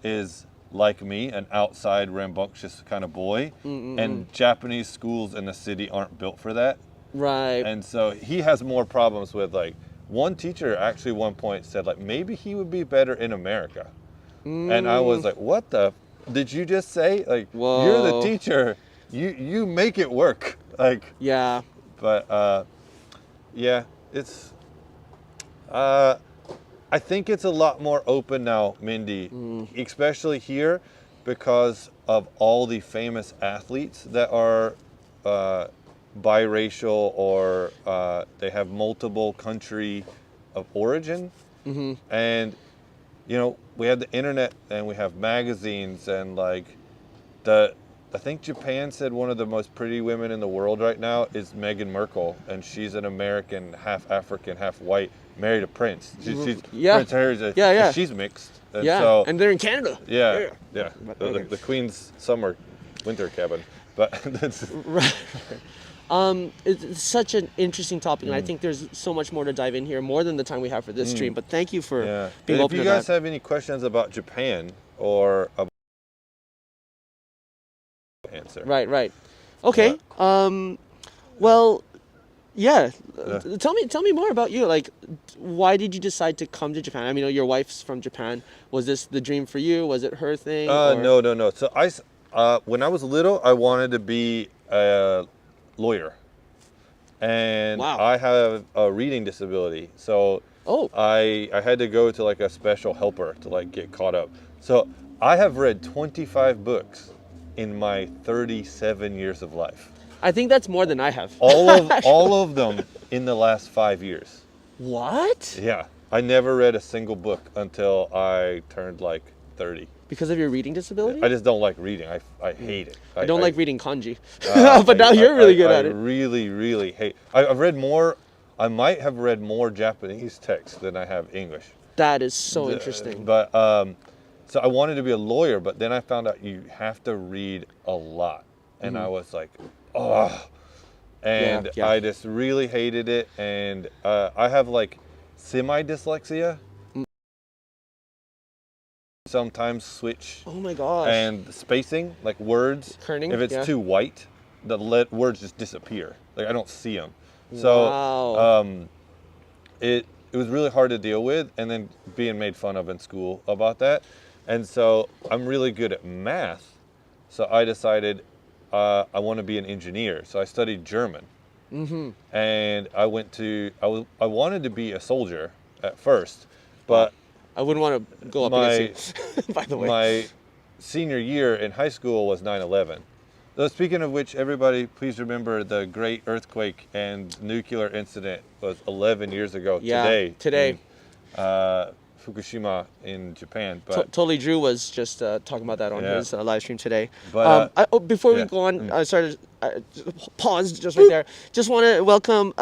is like me, an outside rambunctious kind of boy, and Japanese schools in the city aren't built for that. Right. And so he has more problems with like, one teacher actually one point said like, maybe he would be better in America. And I was like, what the did you just say? Like, Whoa. you're the teacher, you make it work. Like, Yeah. but yeah, it's I think it's a lot more open now, Mindy, especially here because of all the famous athletes that are biracial or they have multiple country of origin. And, you know, we have the internet and we have magazines and like I think Japan said one of the most pretty women in the world right now is Meghan Markle, and she's an American, half African, half white, married a prince. She's Yeah. Prince Harry's she's mixed. And Yeah. so, And they're in Canada. yeah. Okay. The Queen's winter cabin. But that's Right. It's such an interesting topic, and I think there's so much more to dive in here, more than the time we have for this stream. But thank you for being If open you to guys that. have any questions about Japan or about answer. Right. Okay. Well, yeah. Tell me more about you. Like, why did you decide to come to Japan? I mean, your wife's from Japan. Was this the dream for you? Was it her thing? or- No. So when I was little, I wanted to be a lawyer, and Wow. I have a reading disability. So Oh. I had to go to like a special helper to like get caught up. So I have read 25 books in my 37 years of life. I think that's more than I have. All of them in the last 5 years. What? Yeah, I never read a single book until I turned like 30. Because of your reading disability? I just don't like reading. I hate it. I don't like reading kanji. I- But now you're really good I at it. really, really hate. I've read more. I might have read more Japanese text than I have English. That is so interesting. But so I wanted to be a lawyer, but then I found out you have to read a lot, and I was like, oh, and Yeah. I just really hated it. And I have like semi-dyslexia. Sometimes switch Oh my gosh. and spacing, like words. Kerning, If it's yeah. too white, the words just disappear. Like I don't see them. So Wow. it was really hard to deal with, and then being made fun of in school about that. And so I'm really good at math. So I decided I want to be an engineer. So I studied German. And I wanted to be a soldier at first, but I wouldn't want to go up my against you, by the way. my senior year in high school was 9/11. So speaking of which, everybody, please remember the great earthquake and nuclear incident was 11 years ago today. Today. In, Fukushima in Japan. But Totally Drew was just talking about that on his live stream today. But, before we go on, sorry, pause just right there. Just want to welcome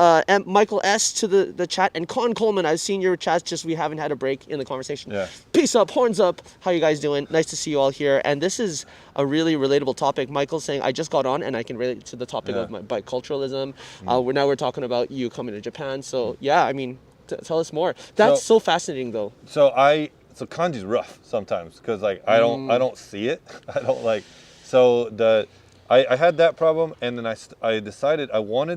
Michael S. to the chat, and Con Coleman. I've seen your chats, just we haven't had a break in the conversation. Yeah. Peace up, horns up. How you guys doing? Nice to see you all here. And this is a really relatable topic. Michael's saying, I just got on and I can relate to the topic of my biculturalism. We're talking about you coming to Japan. So yeah, I mean, tell us more. That's so fascinating, though. So kanji's rough sometimes because like I don't see it. I don't like. So I had that problem, and then I decided I was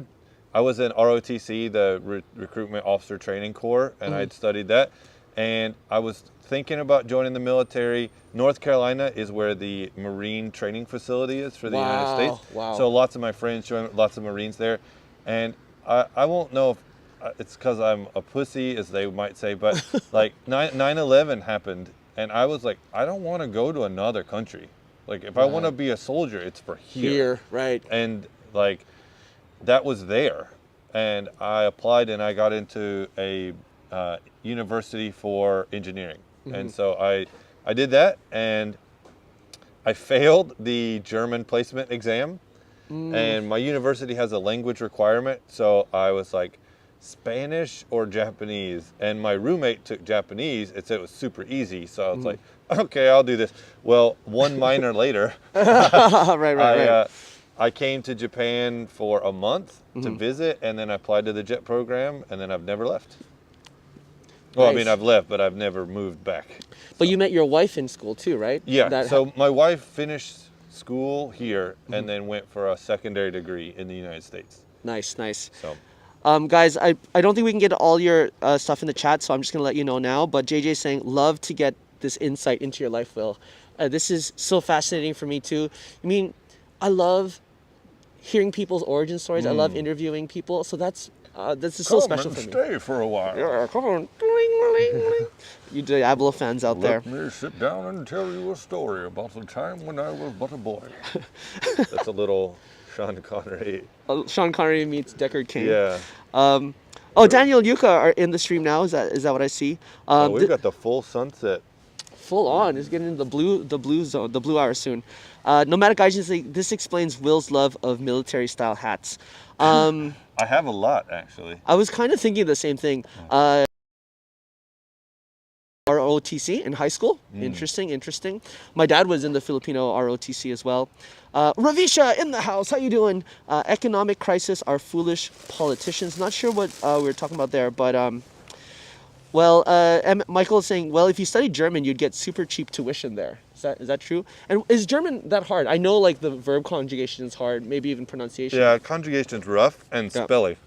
in ROTC, the Recruitment Officer Training Corps, and I'd studied that, and I was thinking about joining the military. North Carolina is where the Marine training facility is for the United States. Wow. So lots of my friends joined, lots of Marines there, and I won't know if it's because I'm a pussy, as they might say, but like 9/11 happened, and I was like, I don't want to go to another country. Like, if I want to be a soldier, it's for here. Right. And like, that was there, and I applied, and I got into a university for engineering, and so I did that, and I failed the German placement exam, and my university has a language requirement, so I was like, Spanish or Japanese, and my roommate took Japanese. It said it was super easy, so I was like, okay, I'll do this. Well, one minor later, I came to Japan for a month to visit, and then I applied to the JET program, and then I've never left. Well, I mean, I've left, but I've never moved back. But you met your wife in school too, right? Yeah, so my wife finished school here and then went for a secondary degree in the United States. Nice. So. Guys, I don't think we can get all your stuff in the chat, so I'm just going to let you know now. But JJ's saying, love to get this insight into your life, Will. This is so fascinating for me, too. I mean, I love hearing people's origin stories. I love interviewing people. So that's so special for me. Stay for a while. Yeah, come on. You Diablo fans out there. Let me sit down and tell you a story about the time when I was but a boy. That's a little Sean Connery. Sean Connery meets Deckard Cain. Yeah. Daniel and Yuka are in the stream now. Is that what I see? We've got the full sunset. Full on. It's getting into the blue zone, the blue hour soon. Nomadic Gaijin, this explains Will's love of military style hats. I have a lot, actually. I was kind of thinking the same thing. ROTC in high school. Interesting. My dad was in the Filipino ROTC as well. Ravisha in the house. How you doing? Economic crisis are foolish politicians. Not sure what we were talking about there, but Michael is saying, well, if you studied German, you'd get super cheap tuition there. Is that true? And is German that hard? I know like the verb conjugation is hard, maybe even pronunciation. Yeah, conjugation's rough and spelling.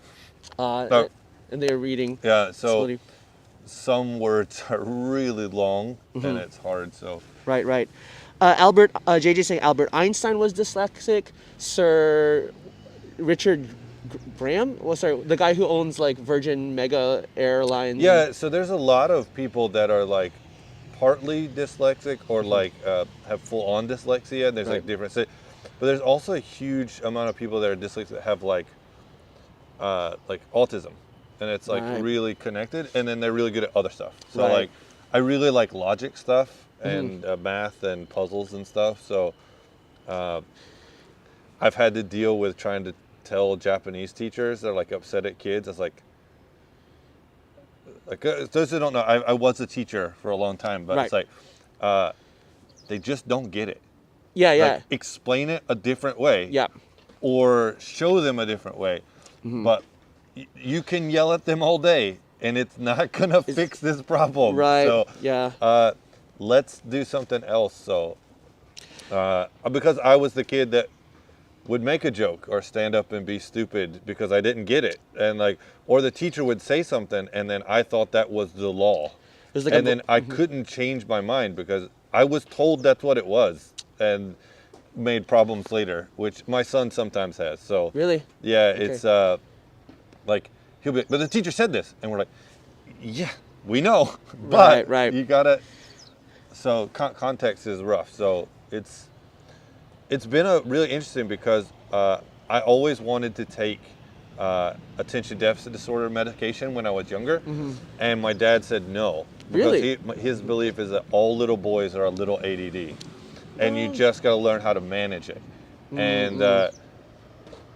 And they're reading. Yeah, so slowly. Some words are really long and it's hard. So right. Albert, JJ saying Albert Einstein was dyslexic. Sir Richard Graham? Well, sorry, the guy who owns like Virgin Mega Airlines. Yeah, so there's a lot of people that are like partly dyslexic or like have full-on dyslexia. There's like different, but there's also a huge amount of people that are dyslexic that have like autism, and it's like really connected, and then they're really good at other stuff. So like, I really like logic stuff and math and puzzles and stuff. So I've had to deal with trying to tell Japanese teachers that are like upset at kids. It's like those who don't know, I was a teacher for a long time, but it's like they just don't get it. Yeah. Like, explain it a different way. Yeah. Or show them a different way. But you can yell at them all day, and it's not gonna fix this problem. Right. So let's do something else. So because I was the kid that would make a joke or stand up and be stupid because I didn't get it, and like, or the teacher would say something and then I thought that was the law, and then I couldn't change my mind because I was told that's what it was, and made problems later, which my son sometimes has. So Really? yeah, Okay. it's like he'll be, but the teacher said this, and we're like, yeah, we know, but Right. you gotta. So context is rough. So it's been a really interesting because I always wanted to take attention deficit disorder medication when I was younger, and my dad said no because Really? his belief is that all little boys are a little ADD, and you just got to learn how to manage it. And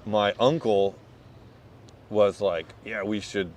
my uncle was like, "Yeah, we should.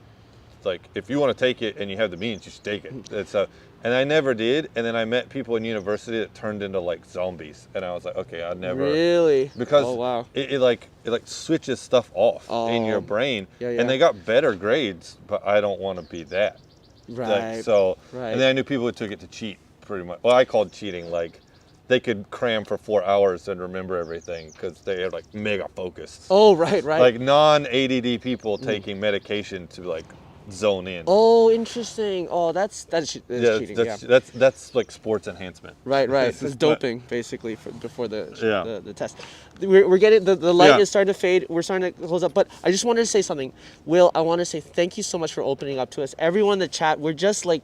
Like, if you want to take it and you have the means, you should take it." And I never did. And then I met people in university that turned into like zombies, and I was like, "Okay, I'll never." Really? Because Oh, wow. it like switches stuff off in your Oh. brain, Yeah. and they got better grades, but I don't want to be that. Right. Like, so, Right. and then I knew people who took it to cheat, pretty much. Well, I called cheating like they could cram for 4 hours and remember everything because they are like mega focused. Oh, right. Like non-ADD people taking medication to like zone in. Oh, interesting. Oh, that's cheating. Yeah. That's like sports enhancement. Right. This It's is doping, basically, before the test. We're getting the light Yeah. is starting to fade. We're starting to close up. But I just wanted to say something. Will, I want to say thank you so much for opening up to us. Everyone in the chat, we're just like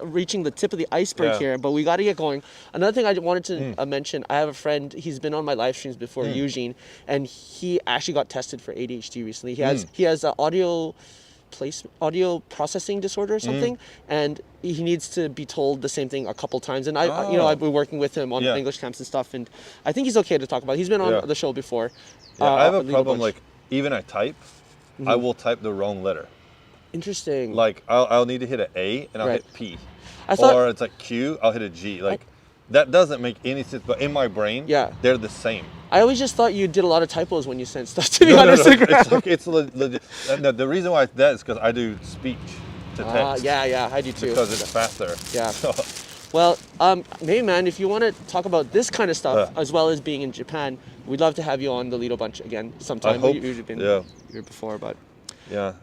reaching the tip of the iceberg Yeah. here, but we got to get going. Another thing I wanted to mention, I have a friend, he's been on my live streams before, Eugene, and he actually got tested for ADHD recently. He has an audio processing disorder or something, and he needs to be told the same thing a couple times. And I've been working with him on Yeah. English camps and stuff, and I think he's okay to talk about. He's been on Yeah. the show before. Yeah, I have a Lito problem. Bunch. Like even I type, I will type the wrong letter. Interesting. Like I'll need to hit an A and I'll Right. hit P, I thought- or it's like Q, I'll hit a G. Like that doesn't make any sense. But in my brain, Yeah. they're the same. I always just thought you did a lot of typos when you sent stuff to me No, on no, no. Instagram. It's like it's legit. No, the reason why that is because I do speech to text. Yeah, I do too. Because it's faster. Yeah. So, Well, hey man, if you want to talk about this kind of stuff as well as being in Japan, we'd love to have you on the Lito Bunch again sometime. I hope, You've been yeah. here before, but yeah.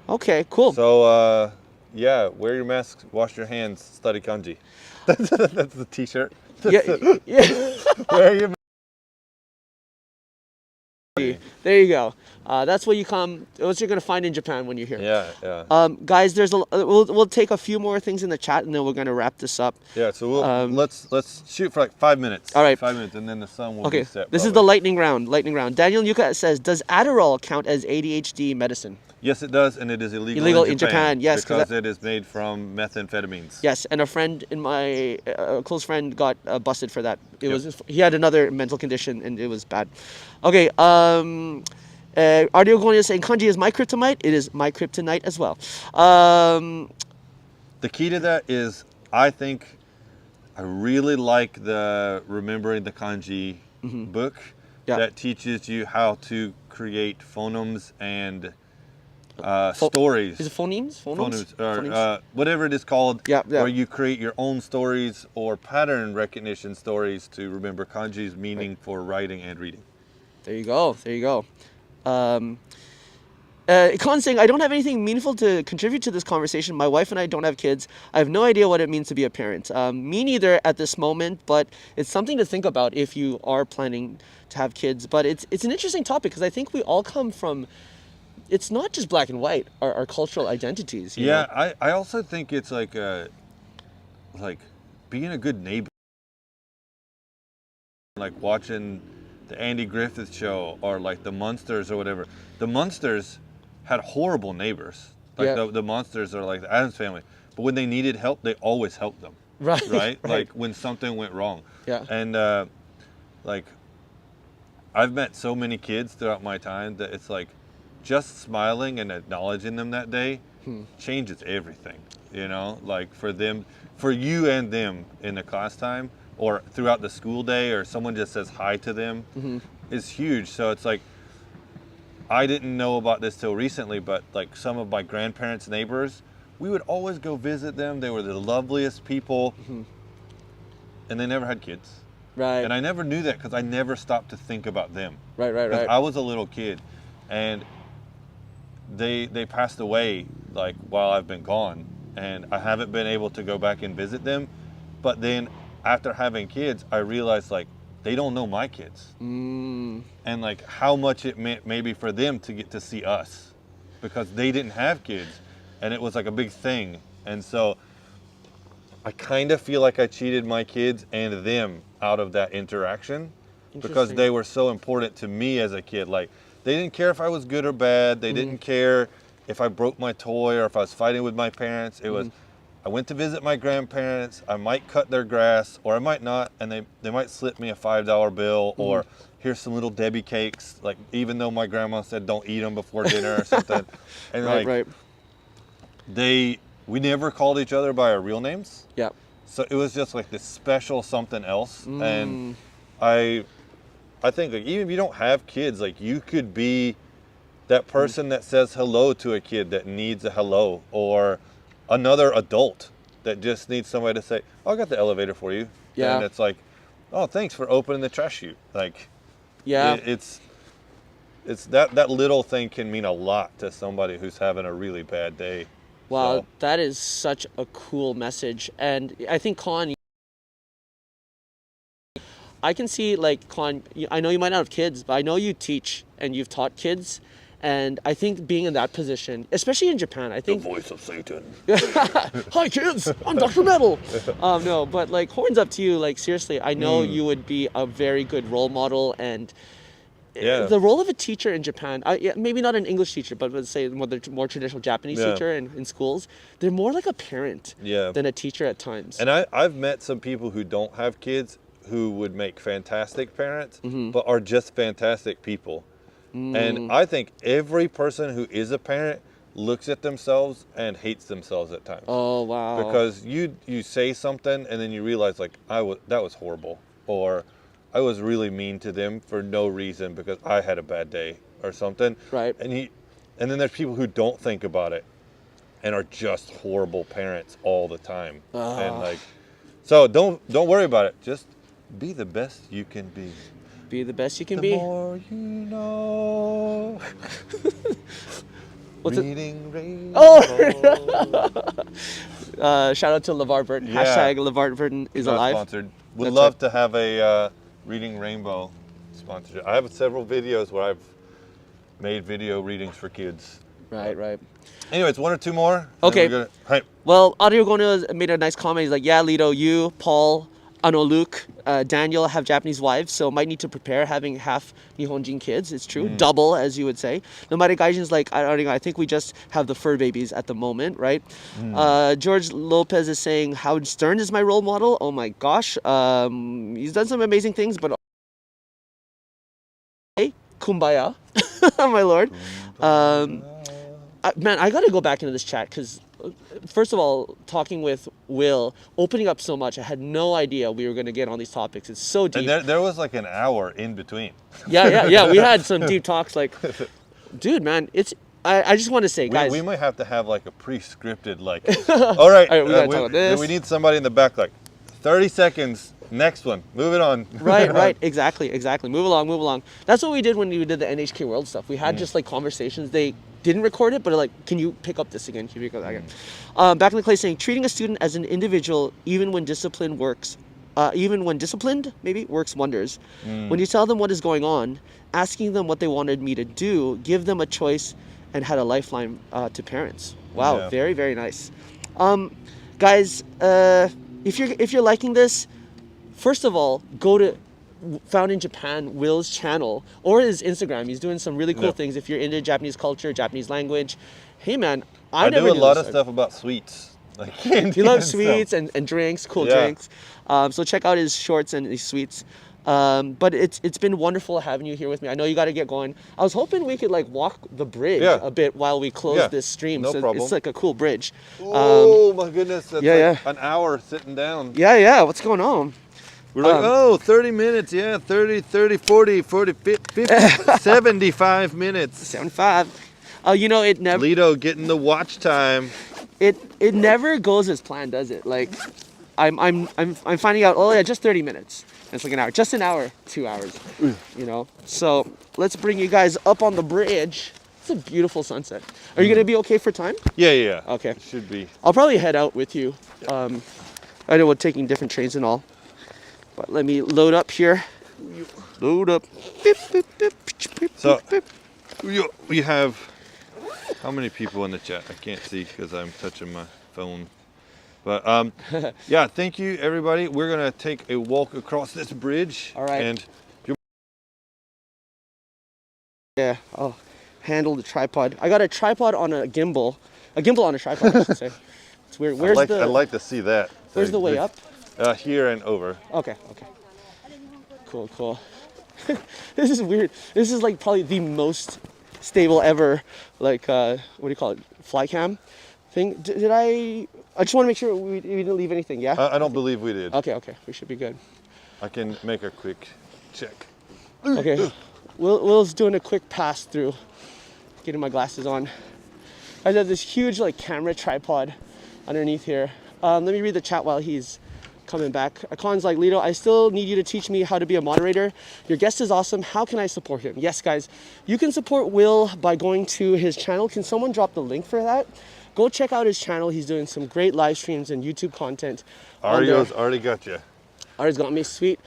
okay, cool. So yeah, wear your mask, wash your hands, study kanji. That's the T-shirt. yeah. Wear your. There you go. That's what what you're gonna find in Japan when you're here. Yeah. Guys, we'll take a few more things in the chat and then we're gonna wrap this up. Yeah. So let's shoot for like 5 minutes. All right. 5 minutes, and then the sun will Okay, be set. this is the lightning round. Daniel Yuka says, does Adderall count as ADHD medicine? Yes, it does, and it is illegal, Illegal in Japan, yes, 'cause because it is made from methamphetamines. Yes, and a friend in my close friend got busted for that. He had another mental condition and it was bad. Okay, Ardio Gonia is saying kanji is my kryptonite. It is my kryptonite as well. The key to that is, I think, I really like the Remembering the Kanji book that teaches you how to create phonemes and stories. Is it phonemes? Phonemes, or Phonemes? whatever it is called, Yeah. where you create your own stories or pattern recognition stories to remember kanji's meaning for writing and reading. There you go. Khan saying, I don't have anything meaningful to contribute to this conversation. My wife and I don't have kids. I have no idea what it means to be a parent. Me neither at this moment, but it's something to think about if you are planning to have kids. But it's an interesting topic because I think we all come from, it's not just black and white, our cultural identities. You know? I also think it's like being a good neighbor. Like watching the Andy Griffith show or like the Munsters or whatever. The Munsters had horrible neighbors. Like the Munsters are like the Addams Family. But when they needed help, they always helped them. Right? Like when something went wrong. Yeah. And like I've met so many kids throughout my time that it's like just smiling and acknowledging them that day changes everything. You know, like for you and them in the class time or throughout the school day, or someone just says hi to them is huge. So it's like, I didn't know about this till recently, but like some of my grandparents' neighbors, we would always go visit them. They were the loveliest people, and they never had kids. Right. And I never knew that because I never stopped to think about them. Right. I was a little kid, and they passed away like while I've been gone, and I haven't been able to go back and visit them. But then after having kids, I realized like they don't know my kids, and like how much it meant maybe for them to get to see us, because they didn't have kids, and it was like a big thing. And so I kind of feel like I cheated my kids and them out of that interaction, because they were so important to me as a kid. Like, they didn't care if I was good or bad. They didn't care if I broke my toy or if I was fighting with my parents. It was, I went to visit my grandparents. I might cut their grass, or I might not, and they might slip me a $5 bill, or here's some little Debbie cakes, like, even though my grandma said don't eat them before dinner or something. And we never called each other by our real names. Yeah. So it was just like this special something else. And I think like, even if you don't have kids, like, you could be that person that says hello to a kid that needs a hello, or another adult that just needs somebody to say, oh, I got the elevator for you. Yeah. And it's like, oh, thanks for opening the trash chute. Like, yeah, it's that little thing can mean a lot to somebody who's having a really bad day. wow, So, that is such a cool message. And I think, Con, I can see, like, Con, I know you might not have kids, but I know you teach and you've taught kids. And I think being in that position, especially in Japan, I think... the voice of Satan. Hi, kids! I'm Dr. Metal! No, but, like, horns up to you. Like, seriously, I know you would be a very good role model. And the role of a teacher in Japan, maybe not an English teacher, but let's say the more traditional Japanese teacher in schools, they're more like a parent than a teacher at times. And I've met some people who don't have kids who would make fantastic parents, but are just fantastic people. And I think every person who is a parent looks at themselves and hates themselves at times. Oh, wow. Because you say something and then you realize, like, that was horrible, or I was really mean to them for no reason because I had a bad day or something. Right. And then there's people who don't think about it and are just horrible parents all the time. And like, so don't worry about it. Just be the best you can be. Be the best you can The be. more you know. What's Reading Rainbow. Oh! Shout out to LeVar Burton. Yeah. Hashtag LeVar Burton is Not alive. sponsored. Would That's love right. to have a Reading Rainbow sponsorship. I have several videos where I've made video readings for kids. Right. Anyways, one or two more. Okay. Well, Audio Gono made a nice comment. He's like, yeah, Lito, you, Paul, Luke, Daniel have Japanese wives, so might need to prepare having half Nihonjin kids. It's true. Double, as you would say. Nomadic Gaijin's like, I don't know, I think we just have the fur babies at the moment, right? George Lopez is saying, Howard Stern is my role model. Oh my gosh. He's done some amazing things, but... Hey, kumbaya, my lord. Man, I gotta go back into this chat, because... First of all, talking with Will, opening up so much, I had no idea we were going to get on these topics. It's so deep. And there was like an hour in between. Yeah. We had some deep talks. Like, dude, man, I just want to say, guys. We might have to have like a pre-scripted, like, all right, we gotta talk about this. We need somebody in the back, like, 30 seconds, next one, move it on. Right, exactly. Move along. That's what we did when we did the NHK World stuff. We had just like conversations. They didn't record it, but like, can you pick up this again? Can you pick up that again? Back in the clay saying, treating a student as an individual, even when disciplined maybe works wonders. When you tell them what is going on, asking them what they wanted me to do, give them a choice, and had a lifeline to parents. Wow, Yeah. very, very nice. Guys, if you're liking this, first of all, go to Found in Japan Will's channel or his Instagram. He's doing some really cool things. If you're into Japanese culture, Japanese language, hey man, I do a lot of stuff about sweets. Like candy. He loves sweets and drinks, cool drinks. So check out his shorts and his sweets. But it's been wonderful having you here with me. I know you got to get going. I was hoping we could like walk the bridge a bit while we close this stream. No problem. It's like a cool bridge. Oh my goodness, that's like an hour sitting down. Yeah. What's going on? We're like, 30 minutes, 30, 40, 50, 75 minutes. 75. You know, it never... Lito getting the watch time. It never goes as planned, does it? Like, I'm finding out, just 30 minutes. It's like an hour. Just an hour, 2 hours, you know? So, let's bring you guys up on the bridge. It's a beautiful sunset. Are you going to be okay for time? Yeah. Okay. Should be. I'll probably head out with you. I know we're taking different trains and all. But let me load up here. Load up. Beep, beep, beep, beep, So beep. we have how many people in the chat? I can't see because I'm touching my phone. But yeah, thank you everybody. We're gonna take a walk across this bridge. All right. And Yeah, I'll handle the tripod. I got a tripod on a gimbal on a tripod, I should say. It's weird. I'd like to see that. Where's the way up? Here and over. Okay. Cool. This is weird. This is like probably the most stable ever, like, what do you call it? Fly cam thing. Did I just want to make sure we didn't leave anything, yeah? I don't believe we did. Okay. We should be good. I can make a quick check. Okay. Will's doing a quick pass through, getting my glasses on. I have this huge like camera tripod underneath here. Let me read the chat while he's coming back. Akon's like, Lito, I still need you to teach me how to be a moderator. Your guest is awesome. How can I support him? Yes, guys, you can support Will by going to his channel. Can someone drop the link for that? Go check out his channel. He's doing some great live streams and YouTube content. Ario's already got you. Ario's got me, sweet.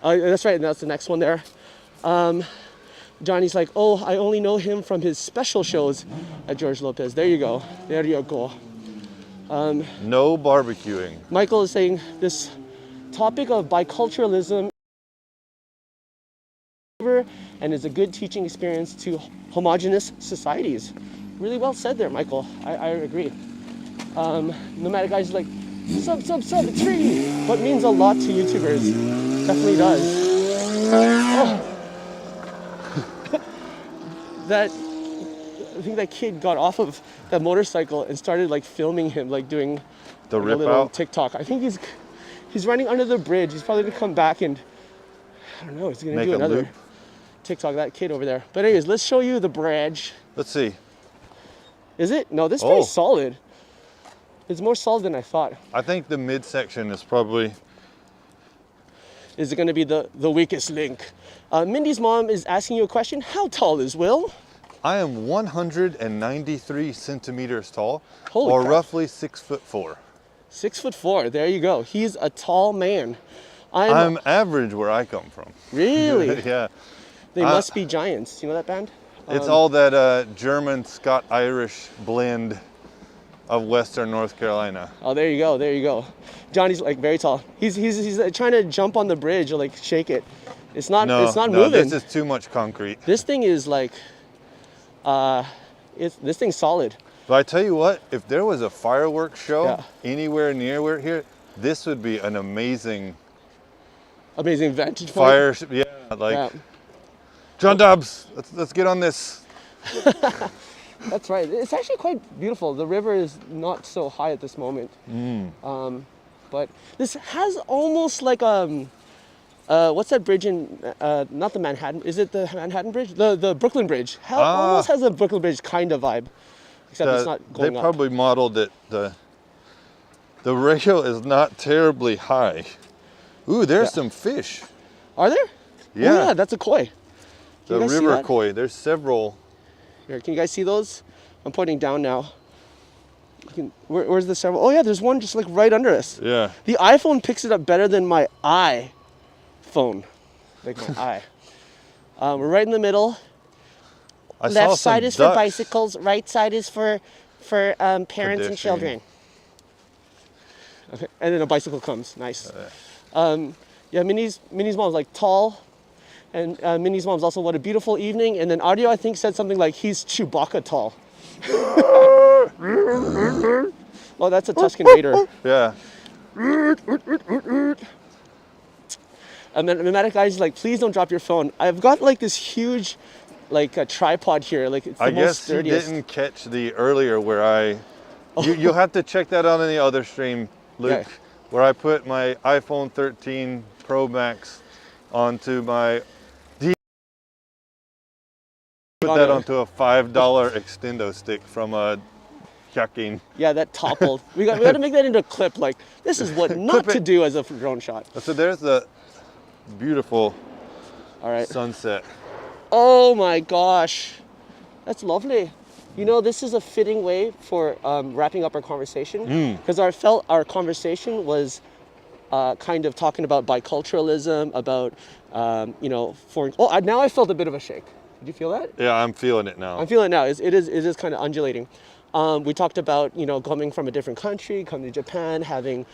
That's right, and that's the next one there. Johnny's like, oh, I only know him from his special shows at George Lopez. There you go. No barbecuing. Michael is saying this topic of biculturalism and is a good teaching experience to homogenous societies. Really well said there, Michael. I agree. Nomadic Guy's like, sub, it's free. But means a lot to YouTubers. Definitely does. Oh. I think that kid got off of that motorcycle and started like filming him, like doing The like, rip a little out? TikTok. I think he's running under the bridge. He's probably gonna come back and I don't know. He's gonna Make do a another loop? TikTok. That kid over there. But anyways, let's show you the bridge. Let's see. Is it? No, this is pretty solid. It's more solid than I thought. I think the midsection is probably. Is it gonna be the weakest link? Mindy's mom is asking you a question. How tall is Will? I am 193 centimeters tall, Holy or crap. roughly 6'4". 6'4". There you go. He's a tall man. I'm average where I come from. Really? Yeah. They must be giants. You know that band? It's all that German, Scot-Irish blend of Western North Carolina. Oh, there you go. Johnny's like very tall. He's trying to jump on the bridge or like shake it. It's not moving. This is too much concrete. This thing is like, this thing's solid. But I tell you what, if there was a fireworks show Yeah. anywhere near where here, this would be an amazing Vantage point. fire. Yeah, like Yeah. John Dobbs, let's get on this. That's right. It's actually quite beautiful. The river is not so high at this moment. But this has almost like what's that bridge in? Not the Manhattan. Is it the Manhattan Bridge? The Brooklyn Bridge. Almost has a Brooklyn Bridge kind of vibe, except it's not going They up. probably modeled it. The ratio is not terribly high. Ooh, there's some fish. Are there? Yeah. Oh, yeah, that's a koi. Can The you guys see river that? koi. There's several. Here, can you guys see those? I'm pointing down now. Where's the several? Oh yeah, there's one just like right under us. Yeah. The iPhone picks it up better than my iPhone. Like my eye. We're right in the middle. I saw Left side some is for ducks. bicycles. Right side is for parents and Pedestrian. children. Okay, and then a bicycle comes. Nice. Yeah, Minnie's mom's like tall, and Minnie's mom's also what a beautiful evening. And then Audio I think said something like he's Chewbacca tall. Oh, that's a Tuscan Raider. Yeah. And then Nomadic Guy's like, please don't drop your phone. I've got like this huge, like a tripod here. Like it's the I most guess you sturdiest. didn't catch the earlier where you'll have to check that out in the other stream, Luke, Okay. where I put my iPhone 13 Pro Max onto my put that onto a $5 extendo stick from a Yakin. Yeah, that toppled. we got to make that into a clip. Like this is what not Clip to it. do as a drone shot. So there's the beautiful All right. sunset. Oh my gosh, that's lovely. You know, this is a fitting way for wrapping up our conversation because our conversation was kind of talking about biculturalism, about foreign. Oh, now I felt a bit of a shake. Did you feel that? Yeah, I'm feeling it now. I'm feeling it now. It is kind of undulating. We talked about coming from a different country, coming to Japan, having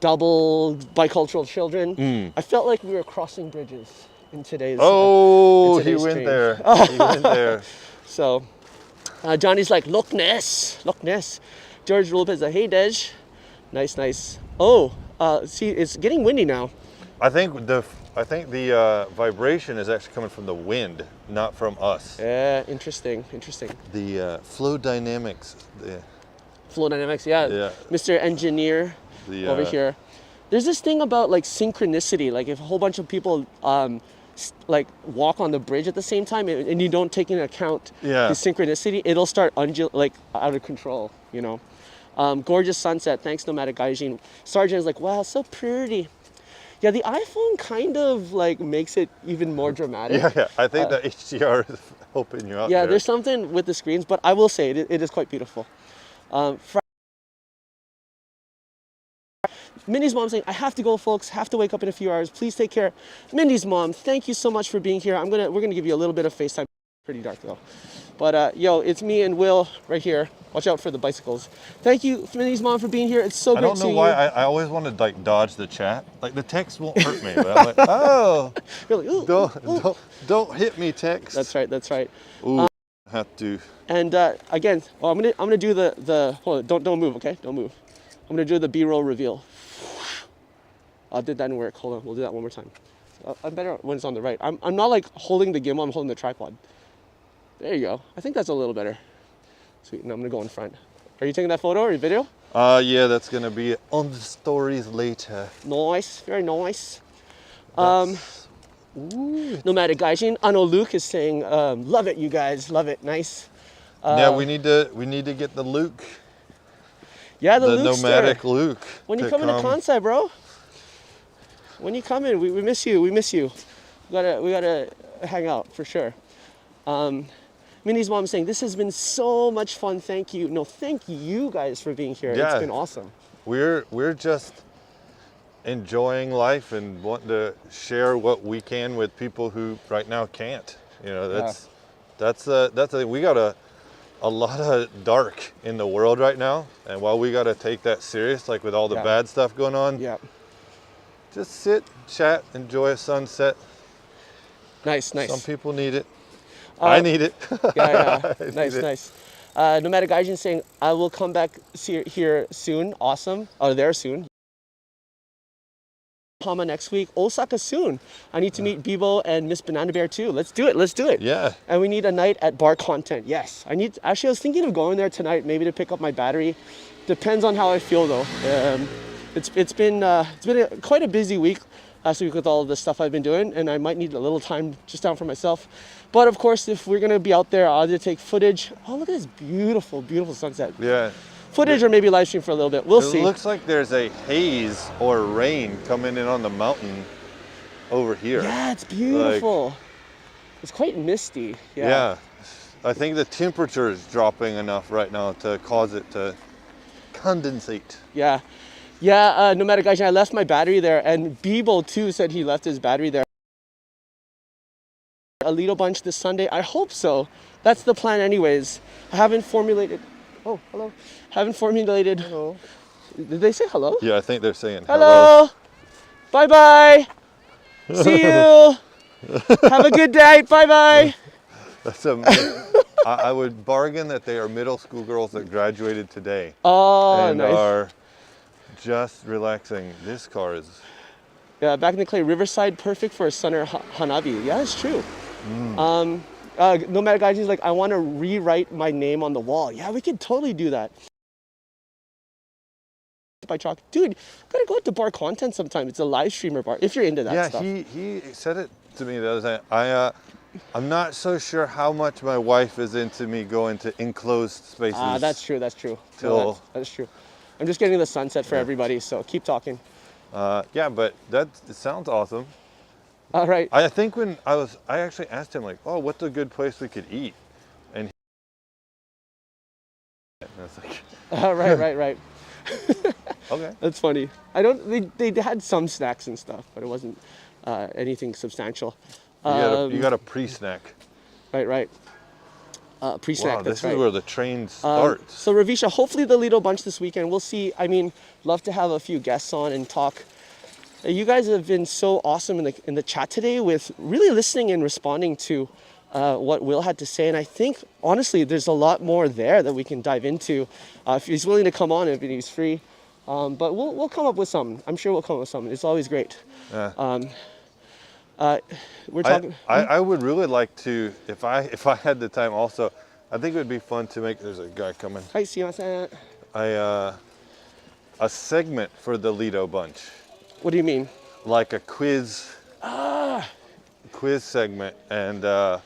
double bicultural children. I felt like we were crossing bridges in today's. Oh, in today's he went stream. there. He went there. So, Johnny's like, Loch Ness. George Lopez, hey Dej. Nice. Oh, see, it's getting windy now. I think the vibration is actually coming from the wind, not from us. Yeah, interesting. The flow dynamics. Flow dynamics, yeah. Mr. Engineer over here. There's this thing about like synchronicity. Like if a whole bunch of people like walk on the bridge at the same time and you don't take into account the synchronicity, it'll start out of control, Gorgeous sunset. Thanks, Nomadic Gaijin. Sergeant is like, wow, so pretty. Yeah, the iPhone kind of like makes it even more dramatic. Yeah. I think the HDR is helping you out. Yeah, there. there's something with the screens, but I will say it is quite beautiful. Mindy's mom saying, I have to go, folks. Have to wake up in a few hours. Please take care. Mindy's mom, thank you so much for being here. We're gonna give you a little bit of FaceTime. Pretty dark though. But it's me and Will right here. Watch out for the bicycles. Thank you, Minnie's mom, for being here. It's so great seeing you. I don't know why I always want to like dodge the chat. Like the text won't hurt me, but I'm like, oh, you're like, ooh, don't hit me, text. That's right. Ooh, I have to. And again, I'm gonna do the hold on, don't move, okay? Don't move. I'm gonna do the B-roll reveal. That didn't work. Hold on, we'll do that one more time. I'm better when it's on the right. I'm not like holding the gimbal. I'm holding the tripod. There you go. I think that's a little better. Sweet. Now I'm gonna go in front. Are you taking that photo or video? Yeah, that's gonna be on the stories later. Nice, very nice. Nomadic Gaijin. Ano Luke is saying, love it, you guys, love it, nice. Yeah, we need to get the Luke. Yeah, the nomadic Luke. When you come into Kansai, bro. When you come in, we miss you. We gotta hang out for sure. Minnie's mom is saying, this has been so much fun. Thank you. No, thank you guys for being here. Yeah, it's been awesome. We're just enjoying life and wanting to share what we can with people who right now can't. That's the thing. We got a lot of dark in the world right now, and while we got to take that serious, like with all the bad stuff going on, just sit, chat, enjoy a sunset. Nice. Some people need it. I need it. Yeah. Nice. Nomadic Gaijin saying, I will come back here soon. Awesome. Oh, there soon. Hama next week. Osaka soon. I need to meet Bibo and Miss Banana Bear too. Let's do it. Yeah. And we need a night at Bar Content. Yes. I was thinking of going there tonight, maybe to pick up my battery. Depends on how I feel though. It's been quite a busy week last week with all of the stuff I've been doing, and I might need a little time just down for myself. But of course, if we're gonna be out there, I'll either take footage. Oh, look at this beautiful sunset. Yeah. Footage or maybe live stream for a little bit. We'll see. It looks like there's a haze or rain coming in on the mountain over here. Yeah, it's beautiful. It's quite misty. Yeah. I think the temperature is dropping enough right now to cause it to condensate. Yeah, Nomadic Gaijin, I left my battery there, and Bibo too said he left his battery there. A Lito bunch this Sunday? I hope so. That's the plan anyways. I haven't formulated... Oh, hello. Hello. Did they say hello? Yeah, I think they're saying hello. Bye-bye. See you. Have a good day. Bye-bye. That's amazing. I would bargain that they are middle school girls that graduated today. Oh, and nice. Are just relaxing. This car is... Yeah, back in the clay, Riverside, perfect for a summer hanabi. Yeah, it's true. Nomadic Gaijin's like, I want to rewrite my name on the wall. Yeah, we could totally do that. By chalk. Dude, gotta go out to Bar Content sometime. It's a live streamer bar, if you're into that stuff. Yeah, he said it to me the other day. I'm not so sure how much my wife is into me going to enclosed spaces. That's true. That's true. I'm just getting the sunset for everybody, so keep talking. Yeah, but it sounds awesome. All right. I think I actually asked him like, oh, what's a good place we could eat? And I was like, right. Okay. That's funny. I don't. They had some snacks and stuff, but it wasn't anything substantial. You got a pre-snack. Right. Pre-snack. Wow, That's this right. is where the train starts. So Ravisha, hopefully the Lito bunch this weekend. We'll see. I mean, love to have a few guests on and talk. You guys have been so awesome in the chat today with really listening and responding to what Will had to say. And I think, honestly, there's a lot more there that we can dive into if he's willing to come on, if he's free. But we'll come up with something. I'm sure we'll come up with something. It's always great. Yeah. We're talking. I would really like to, if I had the time also, I think it would be fun to make, there's a guy coming, Hi, sumimasen. a segment for the Lito bunch. What do you mean? Like a quiz segment, and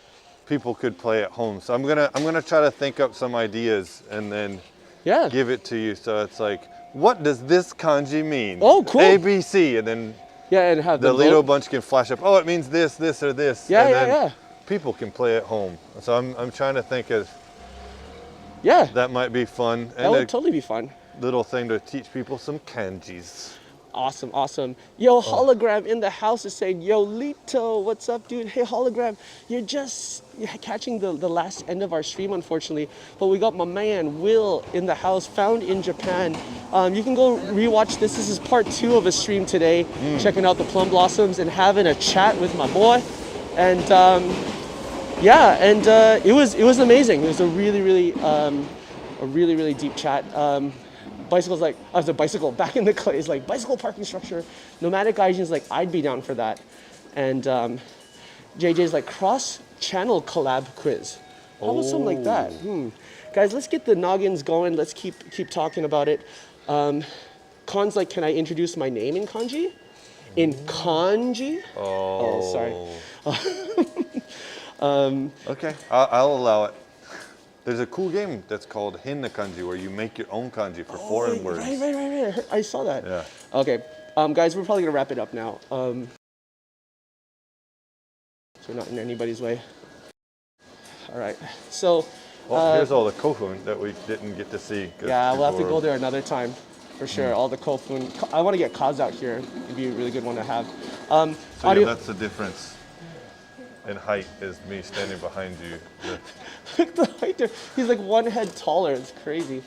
people could play at home. So I'm gonna try to think up some ideas and then Yeah. give it to you. So it's like, what does this kanji mean? Oh, cool. A, B, C, and then Yeah, and have the them Lito vote. bunch can flash up. Oh, it means this, this, or this. Yeah, and yeah, then yeah. people can play at home. So I'm trying to think of Yeah. that might be fun, That and would a tology be fun. little thing to teach people some kanjis. Awesome. Yo, Hologram in the house is saying, yo, Lito, what's up, dude? Hey, Hologram, you're catching the last end of our stream, unfortunately. But we got my man, Will, in the house, found in Japan. You can go rewatch this. This is part 2 of a stream today, checking out the plum blossoms and having a chat with my boy. And it was amazing. It was a really deep chat. Bicycle's like, I was a bicycle back in the clay. It's like bicycle parking structure. Nomadic Gaijin's like, I'd be down for that. And JJ's like, cross-channel collab quiz. How about something like that? Guys, let's get the noggins going. Let's keep talking about it. Khan's like, can I introduce my name in kanji? In kanji? Oh, sorry. Okay, I'll allow it. There's a cool game that's called Hinna Kanji where you make your own kanji for foreign words. Right. I saw that. Yeah. Okay, guys, we're probably gonna wrap it up now. So we're not in anybody's way. All right. So. Well, here's all the kofun that we didn't get to see. Yeah, we'll have to go there another time, for sure. All the kofun. I want to get Kaz out here. It'd be a really good one to have. So yeah, that's the difference in height, is me standing behind you. The height there. He's like one head taller. It's crazy.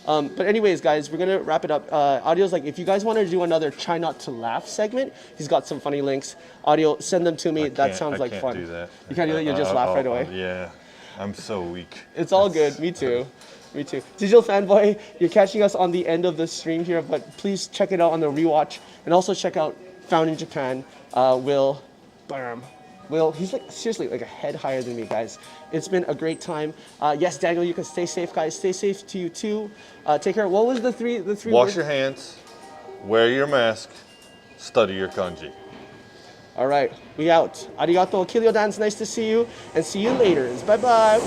But anyways, guys, we're gonna wrap it up. Audio's like, if you guys want to do another try not to laugh segment, he's got some funny links. Audio, send them to me. That sounds like fun. I can't do that. You can't do that. You'll just laugh right away. Yeah, I'm so weak. It's all good. Me too. Digital Fanboy, you're catching us on the end of the stream here, but please check it out on the rewatch, and also check out Found in Japan. Will, bam. Will, he's like seriously like a head higher than me, guys. It's been a great time. Yes, Daniel, you can stay safe, guys. Stay safe to you too. Take care. What was the three Wash words? your hands, wear your mask, study your kanji. All right, we out. Arigato, Kilio Dance. Nice to see you, and see you later. Bye bye.